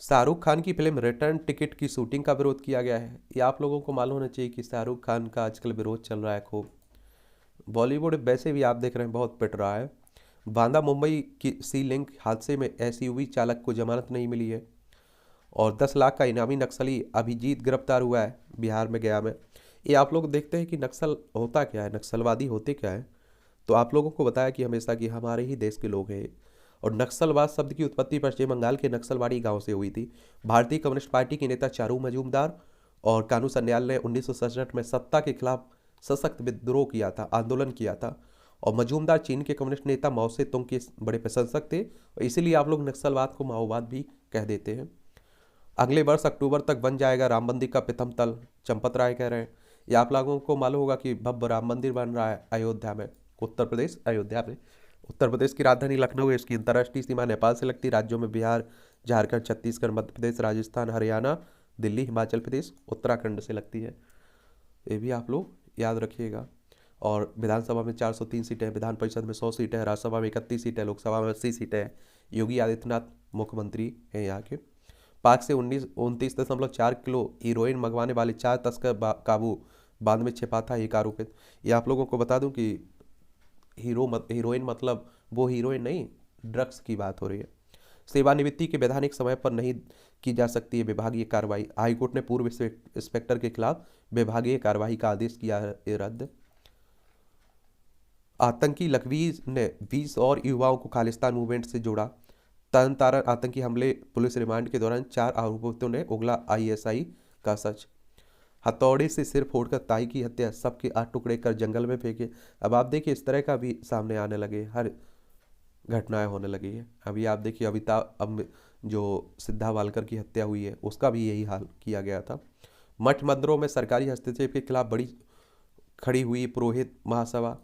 A: शाहरुख खान की फिल्म रिटर्न टिकट की शूटिंग का विरोध किया गया है। ये आप लोगों को मालूम होना चाहिए कि शाहरुख खान का आजकल विरोध चल रहा है खूब। बॉलीवुड वैसे भी आप देख रहे हैं बहुत पिट रहा है। बांदा मुंबई की सी लिंक हादसे में SUV चालक को जमानत नहीं मिली है। और 10 लाख का इनामी नक्सली अभिजीत गिरफ्तार हुआ है बिहार में, गया में। ये आप लोग देखते हैं कि नक्सल होता क्या है, नक्सलवादी होते क्या है। तो आप लोगों को बताया कि हमेशा कि हमारे ही देश के लोग हैं। और नक्सलवाद शब्द की उत्पत्ति पश्चिम बंगाल के नक्सलवाड़ी गांव से हुई थी। भारतीय कम्युनिस्ट पार्टी के नेता चारू मजूमदार और कानू सन्याल ने 1967 में सत्ता के खिलाफ सशक्त विद्रोह किया था, आंदोलन किया था। और मजूमदार चीन के कम्युनिस्ट नेता माओ से तुंग के बड़े प्रशंसक थे, और इसीलिए आप लोग नक्सलवाद को माओवाद भी कह देते हैं। अगले वर्ष अक्टूबर तक बन जाएगा राम मंदिर का प्रथम तल, चंपत राय कह रहे हैं। ये आप लोगों को मालूम होगा कि भव्य राम मंदिर बन रहा है अयोध्या में, उत्तर प्रदेश अयोध्या में। उत्तर प्रदेश की राजधानी लखनऊ है। इसकी अंतर्राष्ट्रीय सीमा नेपाल से लगती राज्यों में बिहार, झारखंड, छत्तीसगढ़, मध्य प्रदेश, राजस्थान, हरियाणा, दिल्ली, हिमाचल प्रदेश, उत्तराखंड से लगती है। ये भी आप लोग याद रखिएगा। और विधानसभा में 403 सीटें, विधान परिषद में 100 सीटें, राज्यसभा में 31 सीटें, लोकसभा में 80 सीटें। योगी आदित्यनाथ मुख्यमंत्री हैं यहाँ के। पाक से 29.4 किलो हीरोइन मंगवाने वाले 4 तस्कर काबू, बाद में छिपा था एक आरोपित। ये आप लोगों को बता दूं कि हीरोइन मतलब वो हीरोइन नहीं, ड्रग्स की बात हो रही है। सेवानिवृत्ति के वैधानिक समय पर नहीं की जा सकती है विभागीय कार्रवाई। हाईकोर्ट ने पूर्व इंस्पेक्टर के खिलाफ विभागीय कार्रवाई का आदेश किया है रद्द। आतंकी लखवीर ने 20 और युवाओं को खालिस्तान मूवमेंट से जोड़ा। तरन तारण आतंकी हमले, पुलिस रिमांड के दौरान 4 आरोपितों ने उगला ISI का सच। हथौड़े से सिर फोड़कर ताई की हत्या, सबके 8 टुकड़े कर जंगल में फेंके। अब आप देखिए इस तरह का भी सामने आने लगे, हर घटनाएं होने लगी है। अभी आप देखिए जो सिद्धा वालकर की हत्या हुई है उसका भी यही हाल किया गया था। मठ मंदिरों में सरकारी हस्तक्षेप के खिलाफ बड़ी खड़ी हुई पुरोहित महासभा।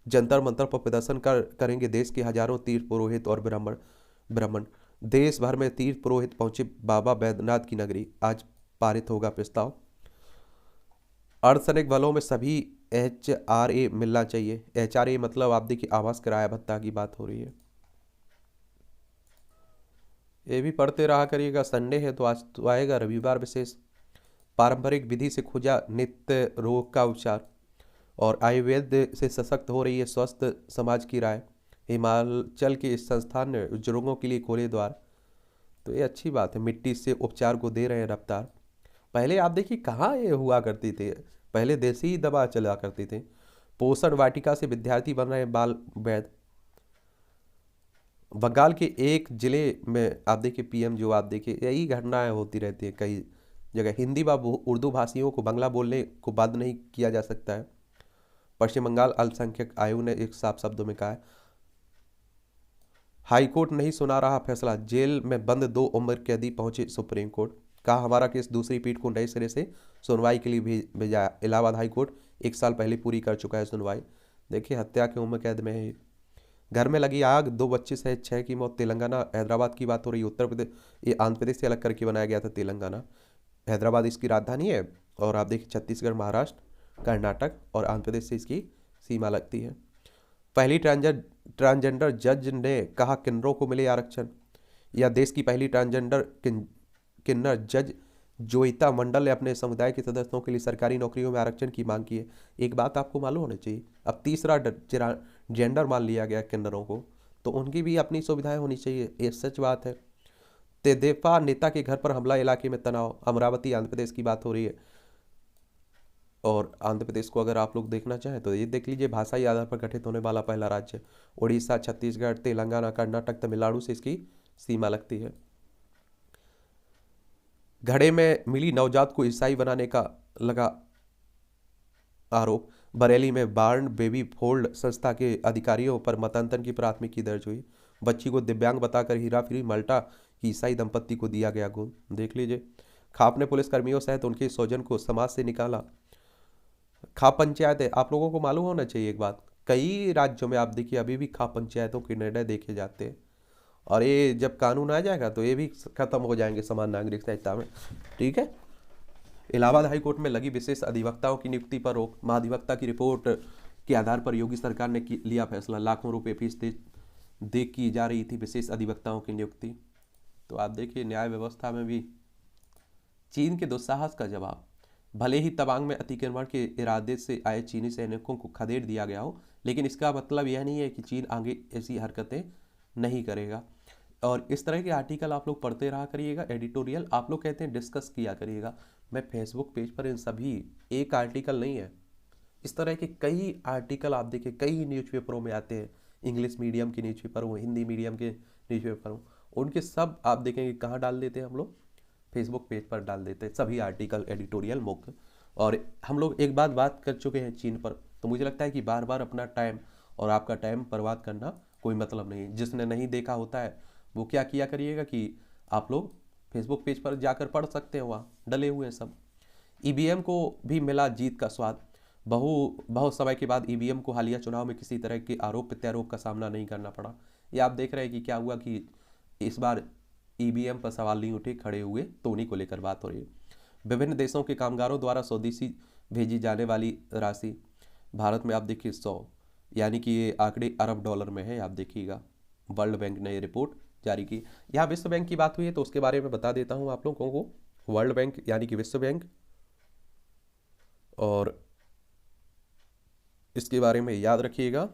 A: जंतर मंतर पर प्रदर्शन करेंगे देश के हजारों तीर्थ पुरोहित और ब्राह्मण। देश भर में तीर्थ पुरोहित पहुंचे बाबा बैद्यनाथ की नगरी। आज पारित होगा प्रस्ताव। अर्धसैनिक बलों में सभी HRA मिलना चाहिए। HRA मतलब आप देखिए आवास किराया भत्ता की बात हो रही है। ये भी पढ़ते रहा करिएगा। संडे है तो आज तो आएगा रविवार विशेष। पारंपरिक विधि से खोजा नित्य रोग का उपचार और आयुर्वेद से सशक्त हो रही है स्वस्थ समाज की राय। हिमाचल के इस संस्थान ने बुजुर्गों के लिए खोले द्वार। तो ये अच्छी बात है, मिट्टी से उपचार को दे रहे हैं रफ्तार। पहले आप देखिए कहाँ ये हुआ करती थी, पहले देसी दवा चला करती थी। पोषण वाटिका से विद्यार्थी बन रहे हैं बाल वैद। बंगाल के एक जिले में आप देखिए PM जो आप देखिए यही घटनाएं होती रहती है कई जगह। हिंदी व उर्दू भाषियों को बांग्ला बोलने को बाध्य नहीं किया जा सकता है। पश्चिम बंगाल अल्पसंख्यक आयोग ने एक साफ शब्दों में कहा है। हाईकोर्ट नहीं सुना रहा फैसला, जेल में बंद 2 उम्र कैदी पहुंचे सुप्रीम कोर्ट। कहा हमारा केस दूसरी पीठ को नए सिरे से सुनवाई के लिए भेजा। इलाहाबाद हाईकोर्ट 1 साल पहले पूरी कर चुका है सुनवाई। देखिए हत्या की उम्र कैद में है। घर में लगी आग, 2 बच्चे सहित 6 की मौत। तेलंगाना हैदराबाद की बात हो रही है। उत्तर प्रदेश ये आंध्र प्रदेश से अलग करके बनाया गया था तेलंगाना। हैदराबाद इसकी राजधानी है और आप देखिए छत्तीसगढ़, महाराष्ट्र, कर्नाटक और आंध्र प्रदेश से इसकी सीमा लगती है। पहली ट्रांसजेंडर जज ने कहा किन्नरों को मिले आरक्षण। यह देश की पहली ट्रांसजेंडर किन्नर जज जोईता मंडल ने अपने समुदाय के सदस्यों के लिए सरकारी नौकरियों में आरक्षण की मांग की है। एक बात आपको मालूम होनी चाहिए, अब तीसरा जेंडर मान लिया गया किन्नरों को, तो उनकी भी अपनी सुविधाएं होनी चाहिए। ये सच बात है। तेदेपा नेता के घर पर हमला, इलाके में तनाव। अमरावती आंध्र प्रदेश की बात हो रही है। और आंध्र प्रदेश को अगर आप लोग देखना चाहें तो ये देख लीजिए, भाषाई आधार पर गठित होने वाला पहला राज्य। उड़ीसा, छत्तीसगढ़, तेलंगाना, कर्नाटक, तमिलनाडु से इसकी सीमा लगती है। घड़े में मिली नवजात को ईसाई बनाने का लगा आरोप। बरेली में बार्न बेबी फोल्ड संस्था के अधिकारियों पर मतांतरण की प्राथमिकी दर्ज हुई। बच्ची को दिव्यांग बताकर हीराफेरी माल्टा की ईसाई दंपत्ति को दिया गया गोद। देख लीजिए। खाप ने पुलिसकर्मियों सहित उनके स्वजन को समाज से निकाला। खाप पंचायत है, आप लोगों को मालूम होना चाहिए एक बात, कई राज्यों में आप देखिए अभी भी खाप पंचायतों के निर्णय देखे जाते हैं। और ये जब कानून आ जाएगा तो ये भी खत्म हो जाएंगे समान नागरिक संहिता में। ठीक है। इलाहाबाद हाईकोर्ट में लगी विशेष अधिवक्ताओं की नियुक्ति पर रोक। महाधिवक्ता की रिपोर्ट के आधार पर योगी सरकार ने लिया फैसला। लाखों रुपए फीस दे की जा रही थी विशेष अधिवक्ताओं की नियुक्ति। तो आप देखिए न्याय व्यवस्था में भी चीन के दुस्साहस का जवाब। भले ही तवांग में अतिक्रमण के इरादे से आए चीनी सैनिकों को खदेड़ दिया गया हो, लेकिन इसका मतलब यह नहीं है कि चीन आगे ऐसी हरकतें नहीं करेगा। और इस तरह के आर्टिकल आप लोग पढ़ते रहा करिएगा, एडिटोरियल आप लोग कहते हैं डिस्कस किया करिएगा। मैं फेसबुक पेज पर इन सभी, एक आर्टिकल नहीं है, इस तरह के कई आर्टिकल आप देखिए कई न्यूज़पेपरों में आते हैं। इंग्लिश मीडियम के न्यूज़पेपर हो, हिंदी मीडियम के न्यूज़पेपर हो, उनके सब आप देखेंगे कहाँ डाल देते हैं हम लोग, फेसबुक पेज पर डाल देते हैं सभी आर्टिकल, एडिटोरियल मुख्य। और हम लोग एक बात कर चुके हैं चीन पर, तो मुझे लगता है कि बार बार अपना टाइम और आपका टाइम बर्बाद करना कोई मतलब नहीं। जिसने नहीं देखा होता है वो क्या किया करिएगा कि आप लोग फेसबुक पेज पर जाकर पढ़ सकते हैं, वहाँ डले हुए हैं सब। EVM को भी मिला जीत का स्वाद। बहुत समय के बाद EVM को हालिया चुनाव में किसी तरह के आरोप प्रत्यारोप का सामना नहीं करना पड़ा। ये आप देख रहे हैं कि क्या हुआ कि इस बार EVM पर सवाल नहीं उठे, खड़े हुए, तो उन्हीं को लेकर बात हो रही है। विभिन्न देशों के कामगारों द्वारा स्वदेशी भेजी जाने वाली राशि भारत में आप देखिए 100, यानी कि ये आंकड़े अरब डॉलर में है। आप देखिएगा, वर्ल्ड बैंक ने ये रिपोर्ट जारी की। यहाँ विश्व बैंक की बात हुई है तो उसके बारे में बता देता हूँ आप लोगों को। वर्ल्ड बैंक यानी कि विश्व बैंक, और इसके बारे में याद रखिएगा,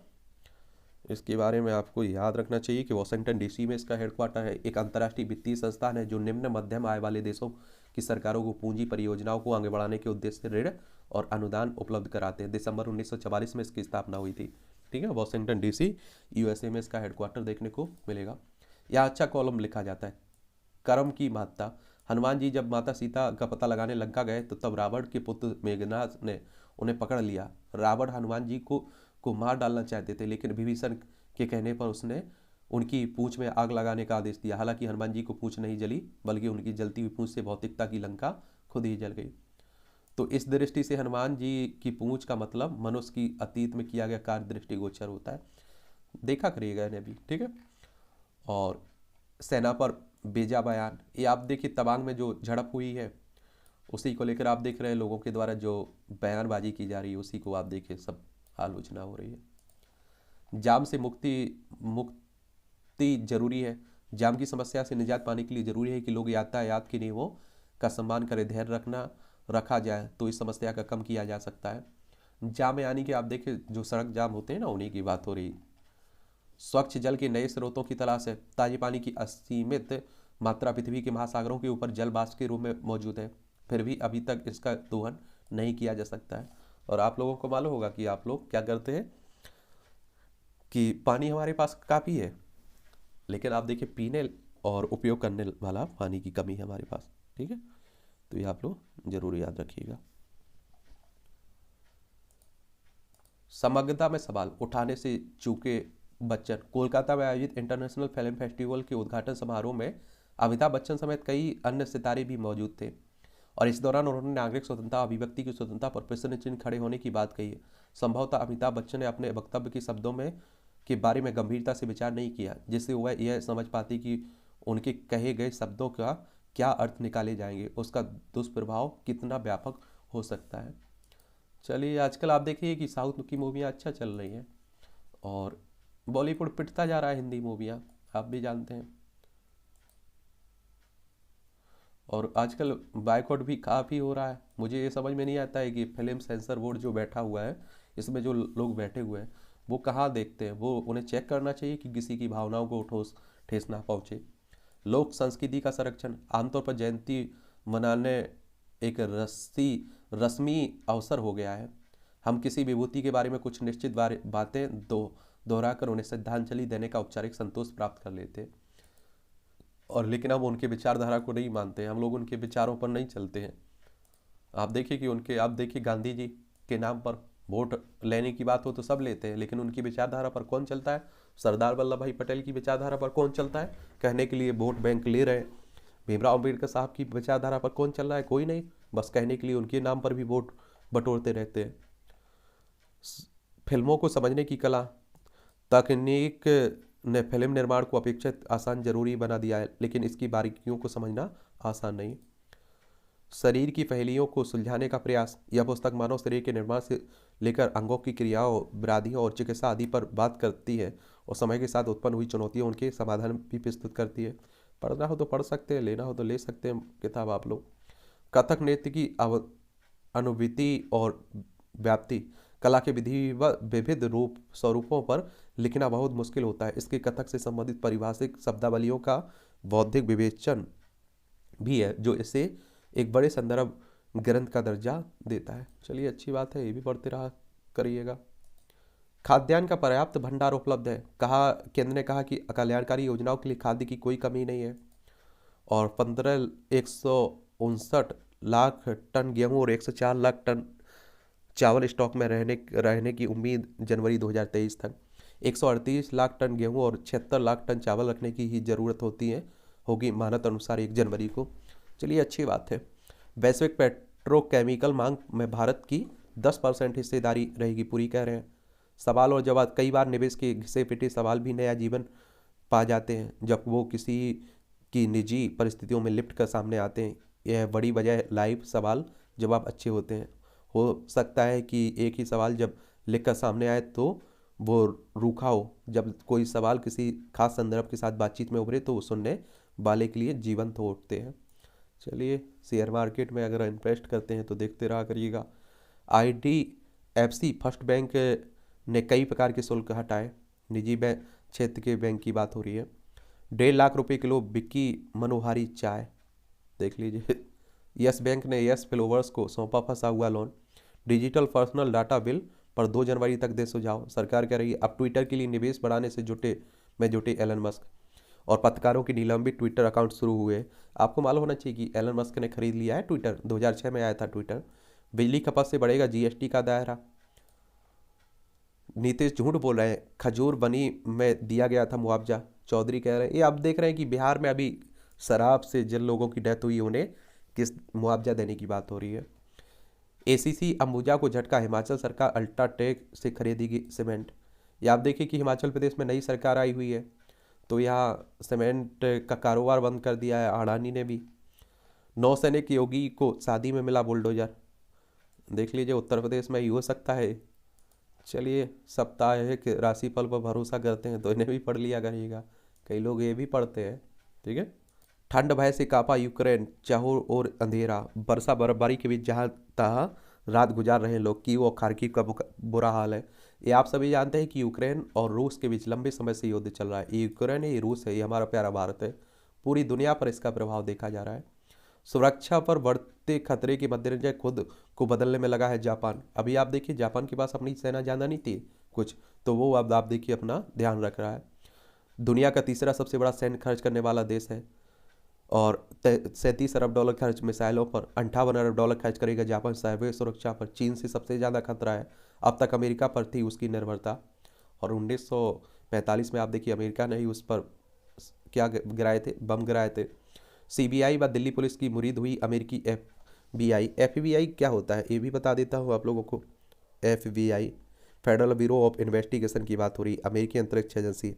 A: इसके बारे में आपको याद रखना चाहिए कि वाशिंगटन DC में इसका हेडक्वार्टर है। एक अंतर्राष्ट्रीय वित्तीय संस्थान है जो निम्न मध्यम आय वाले देशों की सरकारों को पूंजी परियोजनाओं को आगे बढ़ाने के उद्देश्य से ऋण और अनुदान उपलब्ध कराते हैं। दिसंबर 1944 में इसकी स्थापना हुई थी। ठीक है, वाशिंगटन DC USA में इसका हेडक्वार्टर देखने को मिलेगा। यहाँ अच्छा कॉलम लिखा जाता है, कर्म की महत्ता। हनुमान जी जब माता सीता का पता लगाने लंका गए तो तब रावण के पुत्र मेघनाद ने उन्हें पकड़ लिया। रावण हनुमान जी को मार डालना चाहते थे, लेकिन विभीषण के कहने पर उसने उनकी पूंछ में आग लगाने का आदेश दिया। हालांकि हनुमान जी को पूंछ नहीं जली, बल्कि उनकी जलती हुई पूंछ से भौतिकता की लंका खुद ही जल गई। तो इस दृष्टि से हनुमान जी की पूंछ का मतलब मनुष्य की अतीत में किया गया कार्य दृष्टिगोचर होता है। देखा करिएगा इन्हें भी, ठीक है। और सेना पर बेजा बयान, ये आप देखिए तवांग में जो झड़प हुई है उसी को लेकर आप देख रहे हैं लोगों के द्वारा जो बयानबाजी की जा रही है, उसी को आप देखिए सब आलोचना हो रही है। जाम से मुक्ति जरूरी है। जाम की समस्या से निजात पाने के लिए जरूरी है कि लोग यातायात के नियमों का सम्मान करें। धैर्य रखा जाए तो इस समस्या का कम किया जा सकता है। जाम यानी कि आप देखिए जो सड़क जाम होते हैं ना, उन्हीं की बात हो रही। स्वच्छ जल के नए स्रोतों की तलाश है। ताजे पानी की असीमित मात्रा पृथ्वी के महासागरों के ऊपर जल वाष्प के रूप में मौजूद है, फिर भी अभी तक इसका दोहन नहीं किया जा सकता है। और आप लोगों को मालूम होगा कि आप लोग क्या करते हैं कि पानी हमारे पास काफ़ी है, लेकिन आप देखिए पीने और उपयोग करने वाला पानी की कमी है हमारे पास, ठीक है। तो ये आप लोग जरूर याद रखिएगा। समग्रता में सवाल उठाने से चूके बच्चन। कोलकाता में आयोजित इंटरनेशनल फिल्म फेस्टिवल के उद्घाटन समारोह में अमिताभ बच्चन समेत कई अन्य सितारे भी मौजूद थे और इस दौरान उन्होंने नागरिक स्वतंत्रता, अभिव्यक्ति की स्वतंत्रता पर प्रश्न चिन्ह खड़े होने की बात कही है। संभवतः अमिताभ बच्चन ने अपने वक्तव्य के शब्दों में के बारे में गंभीरता से विचार नहीं किया, जिससे वह यह समझ पाती कि उनके कहे गए शब्दों का क्या अर्थ निकाले जाएंगे, उसका दुष्प्रभाव कितना व्यापक हो सकता है। चलिए, आजकल आप देखिए कि साउथ की मूवियाँ अच्छा चल रही हैं और बॉलीवुड पिटता जा रहा है हिंदी मूवियाँ, आप भी जानते हैं। और आजकल बायकॉट भी काफ़ी हो रहा है। मुझे ये समझ में नहीं आता है कि फिल्म सेंसर बोर्ड जो बैठा हुआ है, इसमें जो लोग बैठे हुए हैं वो कहाँ देखते हैं। वो उन्हें चेक करना चाहिए कि किसी की भावनाओं को ठेस ना पहुँचे। लोक संस्कृति का संरक्षण, आमतौर पर जयंती मनाने एक रस्मी अवसर हो गया है। हम किसी विभूति के बारे में कुछ निश्चित बातें दोहराकर उन्हें श्रद्धांजलि देने का औपचारिक संतोष प्राप्त कर लेते हैं। और लेकिन हम उनके विचारधारा को नहीं मानते हैं, हम लोग उनके विचारों पर नहीं चलते हैं। आप देखिए गांधी जी के नाम पर वोट लेने की बात हो तो सब लेते हैं, लेकिन उनकी विचारधारा पर कौन चलता है। सरदार वल्लभ भाई पटेल की विचारधारा पर कौन चलता है, कहने के लिए वोट बैंक ले रहे हैं। भीमराव अम्बेडकर साहब की विचारधारा पर कौन चल रहा है, कोई नहीं, बस कहने के लिए उनके नाम पर भी वोट बटोरते रहते हैं। फिल्मों को समझने की कला, तकनीक ने फिल्म निर्माण को अपेक्षित आसान जरूरी बना दिया है, लेकिन इसकी बारीकियों को समझना आसान नहीं। शरीर की पहेलियों को सुलझाने का प्रयास, यह पुस्तक मानव शरीर के निर्माण से लेकर अंगों की क्रियाओं, व्याधियों और चिकित्सा आदि पर बात करती है और समय के साथ उत्पन्न हुई चुनौतियों, उनके समाधान भी प्रस्तुत करती है। पढ़ना हो तो पढ़ सकते हैं, लेना हो तो ले सकते हैं किताब आप लोग। कथक नृत्य की अनुभूति और व्याप्ति, कला के विविध रूप स्वरूपों पर लिखना बहुत मुश्किल होता है। इसके कथक से संबंधित पारिभाषिक शब्दावलियों का बौद्धिक विवेचन भी है, जो इसे एक बड़े संदर्भ ग्रंथ का दर्जा देता है। चलिए, अच्छी बात है, ये भी पढ़ते रहा करिएगा। खाद्यान्न का पर्याप्त भंडार उपलब्ध है। केंद्र ने कहा कि कल्याणकारी योजनाओं के लिए खाद्य की कोई कमी नहीं है और 159 लाख टन गेहूं और 104 लाख टन चावल स्टॉक में रहने की उम्मीद जनवरी 2023 तक। 138 लाख टन गेहूं और 76 लाख टन चावल रखने की ही जरूरत होगी मानक अनुसार 1 जनवरी को। चलिए, अच्छी बात है। वैश्विक पेट्रोकेमिकल मांग में भारत की 10% हिस्सेदारी रहेगी पूरी, कह रहे हैं। सवाल और जवाब, कई बार निवेश के घिसे पिटे सवाल भी नया जीवन पा जाते हैं जब वो किसी की निजी परिस्थितियों में लिपट कर सामने आते हैं। यह बड़ी वजह लाइव सवाल जवाब अच्छे होते हैं। हो सकता है कि एक ही सवाल जब लिख कर सामने आए तो वो रूखा हो, जब कोई सवाल किसी खास संदर्भ के साथ बातचीत में उभरे तो वो सुनने वाले के लिए जीवंत हो उठते हैं। चलिए, शेयर मार्केट में अगर इन्वेस्ट करते हैं तो देखते रहा करिएगा। IDFC फर्स्ट बैंक ने कई प्रकार के शुल्क हटाए। निजी बैंक क्षेत्र के बैंक की बात हो रही है। 1.5 लाख रुपए किलो बिक्की मनोहारी चाय, देख लीजिए। यस बैंक ने यस फ्लोवर्स को सौंपा फंसा हुआ loan. Digital personal data bill पर 2 जनवरी तक दे सुझाव। सरकार कह रही है अब ट्विटर के लिए निवेश बढ़ाने से जुटे एलन मस्क। और पत्रकारों की निलंबित ट्विटर अकाउंट शुरू हुए। आपको मालूम होना चाहिए कि एलन मस्क ने खरीद लिया है ट्विटर, 2006 में आया था ट्विटर। बिजली खपत से बढ़ेगा GST का दायरा। नीतीश झूठ बोल रहे हैं, खजूर बनी में दिया गया था मुआवजा। चौधरी कह रहे हैं। ये आप देख रहे हैं कि बिहार में अभी शराब से जिन लोगों की डेथ हुई उन्हें किस मुआवजा देने की बात हो रही है। एसीसी अंबुजा को झटका, हिमाचल सरकार अल्ट्राटेक से खरीदेगी सीमेंट। ये आप देखिए कि हिमाचल प्रदेश में नई सरकार आई हुई है, तो यहाँ सीमेंट का कारोबार बंद कर दिया है अडानी ने भी। नौसैनिक योगी को शादी में मिला बुलडोजर। देख लीजिए उत्तर प्रदेश में ही हो सकता है। चलिए, साप्ताहिक राशिफल पर भरोसा करते हैं तो इन्हें भी पढ़ लिया करिएगा, कई लोग ये भी पढ़ते हैं। ठीक है। ठंड भय से कांपा यूक्रेन, चारों ओर अंधेरा, वर्षा बर्फबारी के बीच जहां तहां रात गुजार रहे लोग। कीव और खार्किव का बुरा हाल है। ये आप सभी जानते हैं कि यूक्रेन और रूस के बीच लंबे समय से युद्ध चल रहा है। ये यूक्रेन है, ये रूस है, ये हमारा प्यारा भारत है। पूरी दुनिया पर इसका प्रभाव देखा जा रहा है। सुरक्षा पर बढ़ते खतरे के मद्देनजर खुद को बदलने में लगा है जापान। अभी आप देखिए जापान के पास अपनी सेना ज्यादा नहीं थी कुछ, तो वो अब आप देखिए अपना ध्यान रख रहा है। दुनिया का तीसरा सबसे बड़ा सैन्य खर्च करने वाला देश है और 37 अरब डॉलर खर्च मिसाइलों पर, 58 अरब डॉलर खर्च करेगा जापान। साइबर सुरक्षा पर चीन से सबसे ज़्यादा खतरा है। अब तक अमेरिका पर थी उसकी निर्भरता, और 1945 में आप देखिए अमेरिका ने ही उस पर क्या गिराए थे, बम गिराए थे। सीबीआई व दिल्ली पुलिस की मुरीद हुई अमेरिकी एफबीआई। एफबीआई क्या होता है ये भी बता देता हूँ आप लोगों को। FBI federal bureau of investigation की बात हो रही। अमेरिकी अंतरिक्ष एजेंसी,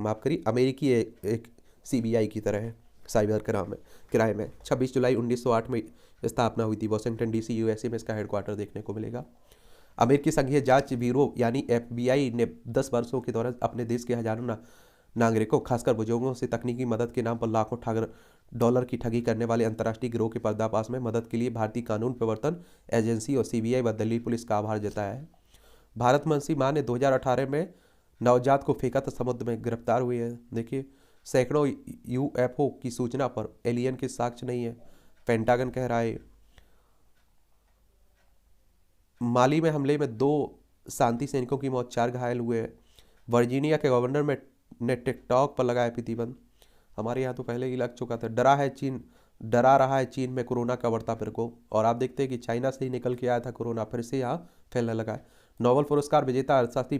A: माफ़ करिए, अमेरिकी एक सीबीआई की तरह है साइबर क्राइम में। 26 जुलाई 1908 में स्थापना हुई थी। वॉशिंगटन डीसी यूएसए में इसका हेडक्वार्टर देखने को मिलेगा। अमेरिकी संघीय जांच ब्यूरो यानी एफबीआई ने 10 वर्षों के दौरान अपने देश के हजारों नागरिकों, खासकर बुजुर्गों से तकनीकी मदद के नाम पर लाखों डॉलर की ठगी करने वाले अंतर्राष्ट्रीय गिरोह के पर्दाफाश में मदद के लिए भारतीय कानून प्रवर्तन एजेंसी और सीबीआई व दिल्ली पुलिस का आभार जताया है। भारत मंसी मां ने 2018 में नवजात को फेंका था समुद्र में, गिरफ्तार हुई है। देखिए, सैकड़ों यूएफओ की सूचना पर एलियन के साक्ष्य नहीं है, पेंटागन कह रहा है। माली में हमले में 2 शांति सैनिकों की मौत, 4 घायल हुए हैं। वर्जीनिया के गवर्नर ने टिकटॉक पर लगाया प्रतिबंध। हमारे यहाँ तो पहले ही लग चुका था। डरा रहा है चीन में कोरोना का बढ़ता प्रकोप। और आप देखते हैं कि चाइना से ही निकल के आया था कोरोना, फिर से यहाँ फैलने लगा है। नोबेल पुरस्कार विजेता अर्थशास्त्री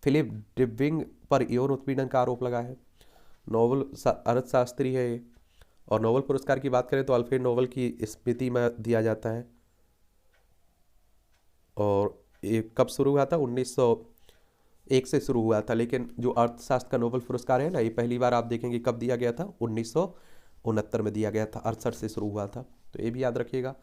A: फिलिप डिविंग पर यौन उत्पीड़न का आरोप लगा है। नोबेल अर्थशास्त्री है ये। और नोबेल पुरस्कार की बात करें तो अल्फ्रेड नोबेल की स्मृति में दिया जाता है। और ये कब शुरू हुआ था? 1901 से शुरू हुआ था, लेकिन जो अर्थशास्त्र का नोबेल पुरस्कार है ना, ये पहली बार आप देखेंगे कब दिया गया था, 1969 में दिया गया था। 68 से शुरू हुआ था, तो ये भी याद रखिएगा।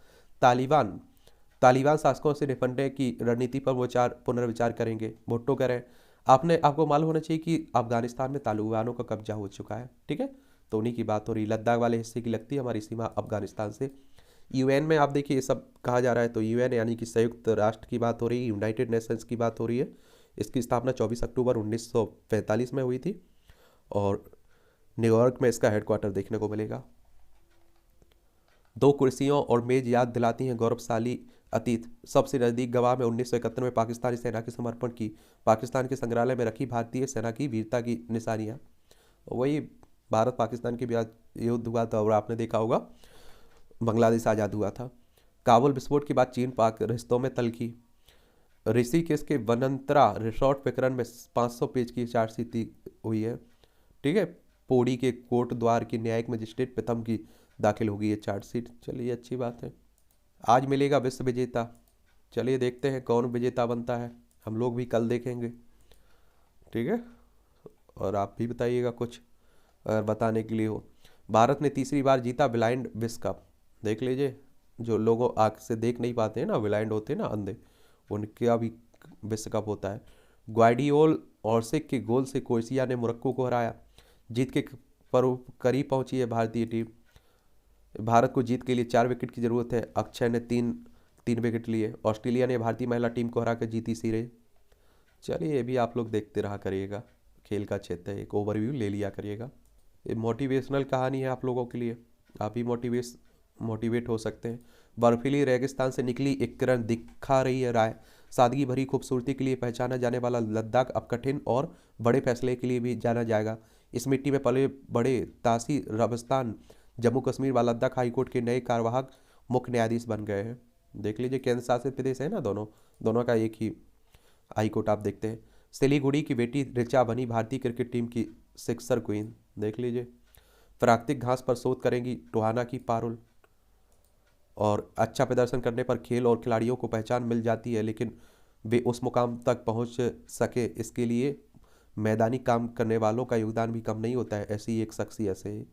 A: तालिबान शासकों से निपटने की रणनीति पर पुनर्विचार करेंगे, भुट्टो कह रहे हैं। आपको मालूम होना चाहिए कि अफगानिस्तान में तालिबानों का कब्जा हो चुका है। ठीक है, तो उन्हीं की बात हो रही। लद्दाख वाले हिस्से की लगती है हमारी सीमा अफगानिस्तान से। यूएन में आप देखिए ये सब कहा जा रहा है, तो यूएन यानी कि संयुक्त राष्ट्र की बात हो रही है, यूनाइटेड नेशंस की बात हो रही है। इसकी स्थापना 24 अक्टूबर 1945 में हुई थी और न्यूयॉर्क में इसका हेडक्वार्टर देखने को मिलेगा। 2 कुर्सियों और मेज याद दिलाती हैं गौरवशाली अतीत। सबसे नज़दीक गवाह में 1971 में पाकिस्तानी सेना के समर्पण की, पाकिस्तान के संग्रहालय में रखी भारतीय सेना की वीरता की निशानियाँ। वही भारत पाकिस्तान के बीच युद्ध हुआ था और आपने देखा होगा बांग्लादेश आज़ाद हुआ था। काबुल विस्फोट के बाद चीन पाक रिश्तों में तल्खी। ऋषिकेश के वनंतरा रिसोर्ट प्रकरण में 500 पेज की चार्जशीट हुई है। ठीक है, पौड़ी के कोर्ट द्वार की न्यायिक मजिस्ट्रेट प्रथम की दाखिल होगी ये चार्जशीट। चलिए, अच्छी बात है। आज मिलेगा विश्व विजेता। चलिए देखते हैं कौन विजेता बनता है, हम लोग भी कल देखेंगे। ठीक है, और आप भी बताइएगा कुछ अगर बताने के लिए हो। भारत ने तीसरी बार जीता ब्लाइंड विश्व कप। देख लीजिए, जो लोगों आँख से देख नहीं पाते हैं ना, ब्लाइंड होते हैं ना, अंधे, उनका भी विश्व कप होता है। ग्वार्डियोल और सिख के गोल से क्रोएशिया ने मोरक्को को हराया। जीत के करीब पहुंची है भारतीय टीम। भारत को जीत के लिए 4 विकेट की जरूरत है। अक्षय ने तीन विकेट लिए। ऑस्ट्रेलिया ने भारतीय महिला टीम को हराकर जीती सीरीज। चलिए, ये भी आप लोग देखते रहा करिएगा, खेल का क्षेत्र है, एक ओवरव्यू ले लिया करिएगा। ये मोटिवेशनल कहानी है आप लोगों के लिए, आप भी मोटिवेट हो सकते हैं। बर्फीली रेगिस्तान से निकली एक किरण दिखा रही है राय। सादगी भरी खूबसूरती के लिए पहचाना जाने वाला लद्दाख अब कठिन और बड़े फैसले के लिए भी जाना जाएगा। इस मिट्टी में पले बड़े तासी रबस्तान जम्मू कश्मीर व लद्दाख हाईकोर्ट के नए कार्यवाहक मुख्य न्यायाधीश बन गए हैं। देख लीजिए, केंद्र शासित प्रदेश है ना, दोनों का एक ही हाईकोर्ट आप देखते हैं। सिलीगुड़ी की बेटी ऋचा बनी भारतीय क्रिकेट टीम की सिक्सर क्वीन, देख लीजिए। प्राकृतिक घास पर शोध करेंगी टोहाना की पारुल। और अच्छा प्रदर्शन करने पर खेल और खिलाड़ियों को पहचान मिल जाती है, लेकिन वे उस मुकाम तक पहुंच सके इसके लिए मैदानी काम करने वालों का योगदान भी कम नहीं होता है। ऐसी एक शख्सियत से ही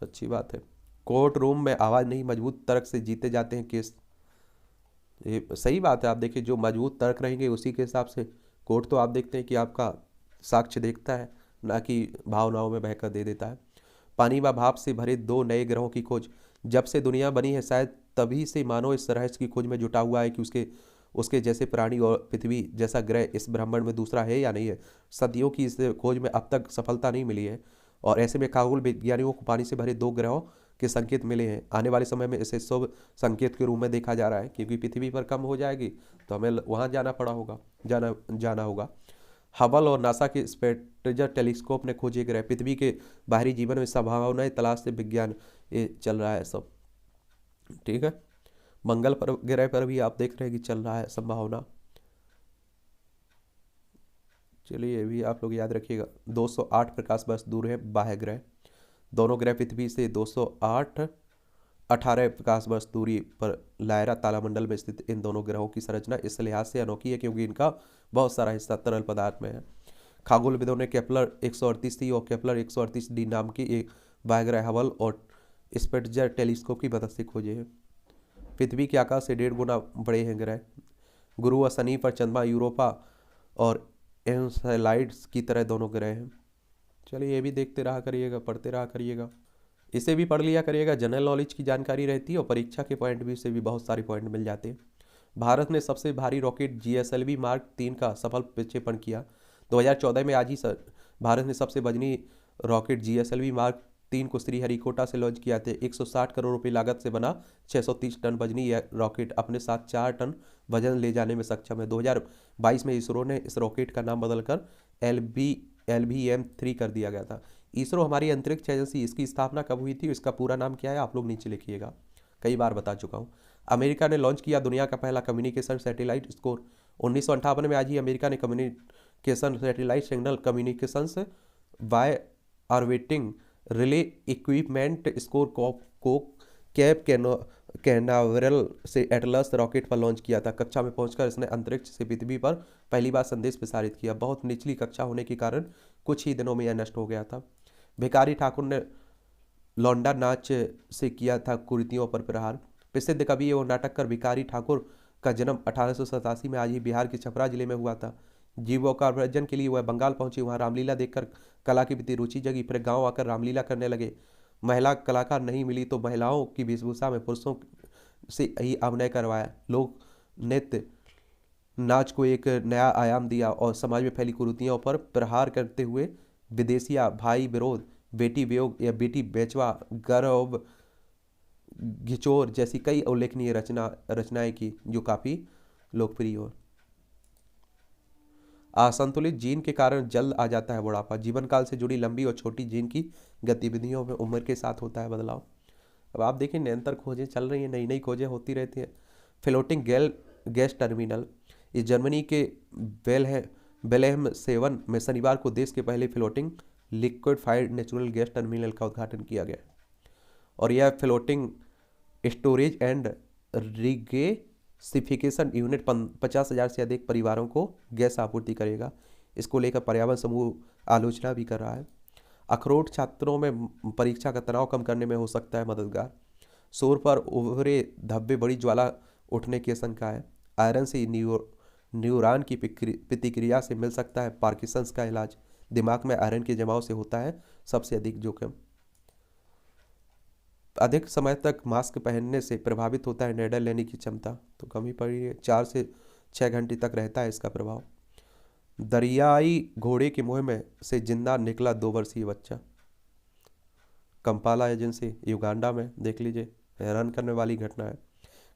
A: अच्छी बात है। कोर्ट रूम में आवाज़ नहीं, मजबूत तर्क से जीते जाते हैं केस। ये सही बात है। आप देखिए, जो मजबूत तर्क रहेंगे उसी के हिसाब से कोर्ट तो आप देखते हैं कि आपका साक्ष्य देखता है, ना कि भावनाओं में बहकर दे देता है। पानी व भाप से भरे दो नए ग्रहों की खोज। जब से दुनिया बनी है शायद तभी से मानव इस रहस्य की खोज में जुटा हुआ है कि उसके उसके जैसे प्राणी और पृथ्वी जैसा ग्रह इस ब्रह्मांड में दूसरा है या नहीं है। सदियों की इस खोज में अब तक सफलता नहीं मिली है, और ऐसे में खगोल वैज्ञानिकों को पानी से भरे दो ग्रहों के संकेत मिले हैं। आने वाले समय में इसे शुभ संकेत के रूप में देखा जा रहा है, क्योंकि पृथ्वी पर कम हो जाएगी तो हमें वहाँ जाना होगा। हबल और नासा के स्पेक्ट्रम टेलीस्कोप ने खोजे ग्रह। पृथ्वी के बाहरी जीवन में संभावनाएं तलाश से विज्ञान ये चल रहा है सब, ठीक है। मंगल पर ग्रह पर भी आप देख रहे हैं कि चल रहा है संभावना। चलिए ये भी आप लोग याद रखिएगा। 208 प्रकाश वर्ष दूर है बाह्य ग्रह। दोनों ग्रह पृथ्वी से 208 18 प्रकाश वर्ष दूरी पर लायरा तारामंडल में स्थित इन दोनों ग्रहों की संरचना इस लिहाज से अनोखी है क्योंकि इनका बहुत सारा हिस्सा तरल पदार्थ में है। खगोलविदों ने केपलर 138 और केपलर 138d नाम की एक बाह्यग्रह हबल और स्पेट्जर टेलीस्कोप की मदद से खोजे हैं। पृथ्वी के आकार से 1.5 गुना बड़े हैं ग्रह। गुरु व शनि पर चंद्रमा, यूरोपा और एनसेलाइड्स की तरह दोनों ग्रह हैं। चलिए ये भी देखते रहा करिएगा, पढ़ते रहा करिएगा, इसे भी पढ़ लिया करिएगा। जनरल नॉलेज की जानकारी रहती है और परीक्षा के पॉइंट भी से भी बहुत सारे पॉइंट मिल जाते हैं। भारत ने सबसे भारी रॉकेट GSLV मार्क 3 का सफल प्रक्षेपण किया। 2014 में आज ही भारत ने सबसे वजनी रॉकेट GSLV मार्क 3 को श्रीहरिकोटा से लॉन्च किया था। 160 करोड़ रुपए लागत से बना 630 टन वजनी यह रॉकेट अपने साथ 4 टन वजन ले जाने में सक्षम है। 2022 में इसरो ने इस रॉकेट का नाम बदलकर LVM-3 कर दिया गया था। इसरो हमारी अंतरिक्ष एजेंसी, इसकी स्थापना कब हुई थी, इसका पूरा नाम क्या है आप लोग नीचे लिखिएगा, कई बार बता चुका हूँ। अमेरिका ने लॉन्च किया दुनिया का पहला कम्युनिकेशन सैटेलाइट स्कोर। 1958 में आज ही अमेरिका ने communication satellite signal communications by orbiting relay equipment score को कैप कैनावरल से एटलस रॉकेट पर लॉन्च किया था। कक्षा में पहुंचकर इसने अंतरिक्ष से पृथ्वी पर पहली बार संदेश प्रसारित किया। बहुत निचली कक्षा होने के कारण कुछ ही दिनों में यह नष्ट हो गया था। भिखारी ठाकुर ने लौंडा नाच से किया था कुर्तियों पर प्रहार। प्रसिद्ध कवि एवं नाटककार भिखारी ठाकुर का जन्म 1887 में आज ही बिहार के छपरा जिले में हुआ था। जीविकोपार्जन के लिए वह बंगाल पहुंचे। वहां रामलीला देखकर कला की प्रति रुचि जगी। फिर गांव आकर रामलीला करने लगे। महिला कलाकार नहीं मिली तो महिलाओं की वेशभूषा में पुरुषों से ही अभिनय करवाया। लोक नृत्य नाच को एक नया आयाम दिया और समाज में फैली कुरीतियों पर प्रहार करते हुए विदेशिया, भाई विरोध, बेटी वियोग या बेटी बेचवा, गर्व घिचोर जैसी कई उल्लेखनीय रचनाएं की जो काफी लोकप्रिय हो। असंतुलित जीन के कारण जल्द आ जाता है बुढ़ापा। जीवन काल से जुड़ी लंबी और छोटी जीन की गतिविधियों में उम्र के साथ होता है बदलाव। अब आप देखिए निरंतर खोजें चल रही हैं, नई नई खोजें होती रहती हैं। फ्लोटिंग गैस टर्मिनल, इस जर्मनी के बेलहेम 7 में शनिवार को देश के पहले floating liquefied natural gas terminal का उद्घाटन किया गया और यह फ्लोटिंग स्टोरेज एंड रिगेसिफिकेशन यूनिट 50,000 से अधिक परिवारों को गैस आपूर्ति करेगा। इसको लेकर पर्यावरण समूह आलोचना भी कर रहा है। अखरोट छात्रों में परीक्षा का तनाव कम करने में हो सकता है मददगार। शोर पर उभरे धब्बे बड़ी ज्वाला उठने की आशंका है। आयरन से न्यूरॉन की प्रतिक्रिया से मिल सकता है पार्किंसंस का इलाज। दिमाग में आयरन के जमाव से होता है सबसे अधिक जोखिम। अधिक समय तक मास्क पहनने से प्रभावित होता है निर्णय लेने की क्षमता, तो कम ही पड़ी है। 4 से 6 घंटे तक रहता है इसका प्रभाव। दरियाई घोड़े के मुंह में से जिंदा निकला 2 वर्षीय बच्चा। कंपाला एजेंसी युगांडा में देख लीजिए, हैरान करने वाली घटना है।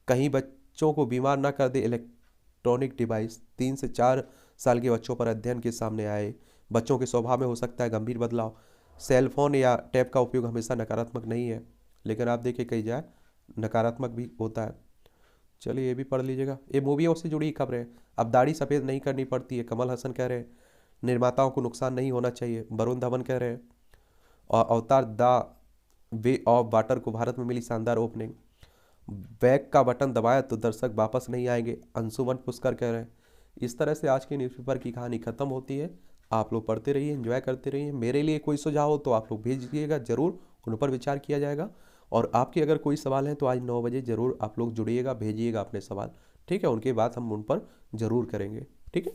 A: कहीं बच्चों को बीमार ना कर दे इलेक्ट्रॉनिक डिवाइस। 3 से 4 साल के बच्चों पर अध्ययन के सामने आए। बच्चों के स्वभाव में हो सकता है गंभीर बदलाव। सेल फोन या टैब का उपयोग हमेशा नकारात्मक नहीं है, लेकिन आप देखिए कई जगह नकारात्मक भी होता है। चलिए ये भी पढ़ लीजिएगा। ये मूवियों से जुड़ी खबरें हैं। अब दाढ़ी सफ़ेद नहीं करनी पड़ती है, कमल हसन कह रहे हैं। निर्माताओं को नुकसान नहीं होना चाहिए, वरुण धवन कह रहे हैं। और अवतार द वे ऑफ वाटर को भारत में मिली शानदार ओपनिंग। बैक का बटन दबाया तो दर्शक वापस नहीं आएंगे, अंशुमन पुष्कर कह रहे हैं। इस तरह से आज के न्यूज़पेपर की कहानी खत्म होती है। आप लोग पढ़ते रहिए, एंजॉय करते रहिए। मेरे लिए कोई सुझाव हो तो आप लोग भेजिएगा, ज़रूर उन पर विचार किया जाएगा। और आपके अगर कोई सवाल है तो आज 9 बजे ज़रूर आप लोग जुड़िएगा, भेजिएगा अपने सवाल। ठीक है, उनके बाद हम उन पर ज़रूर करेंगे। ठीक है।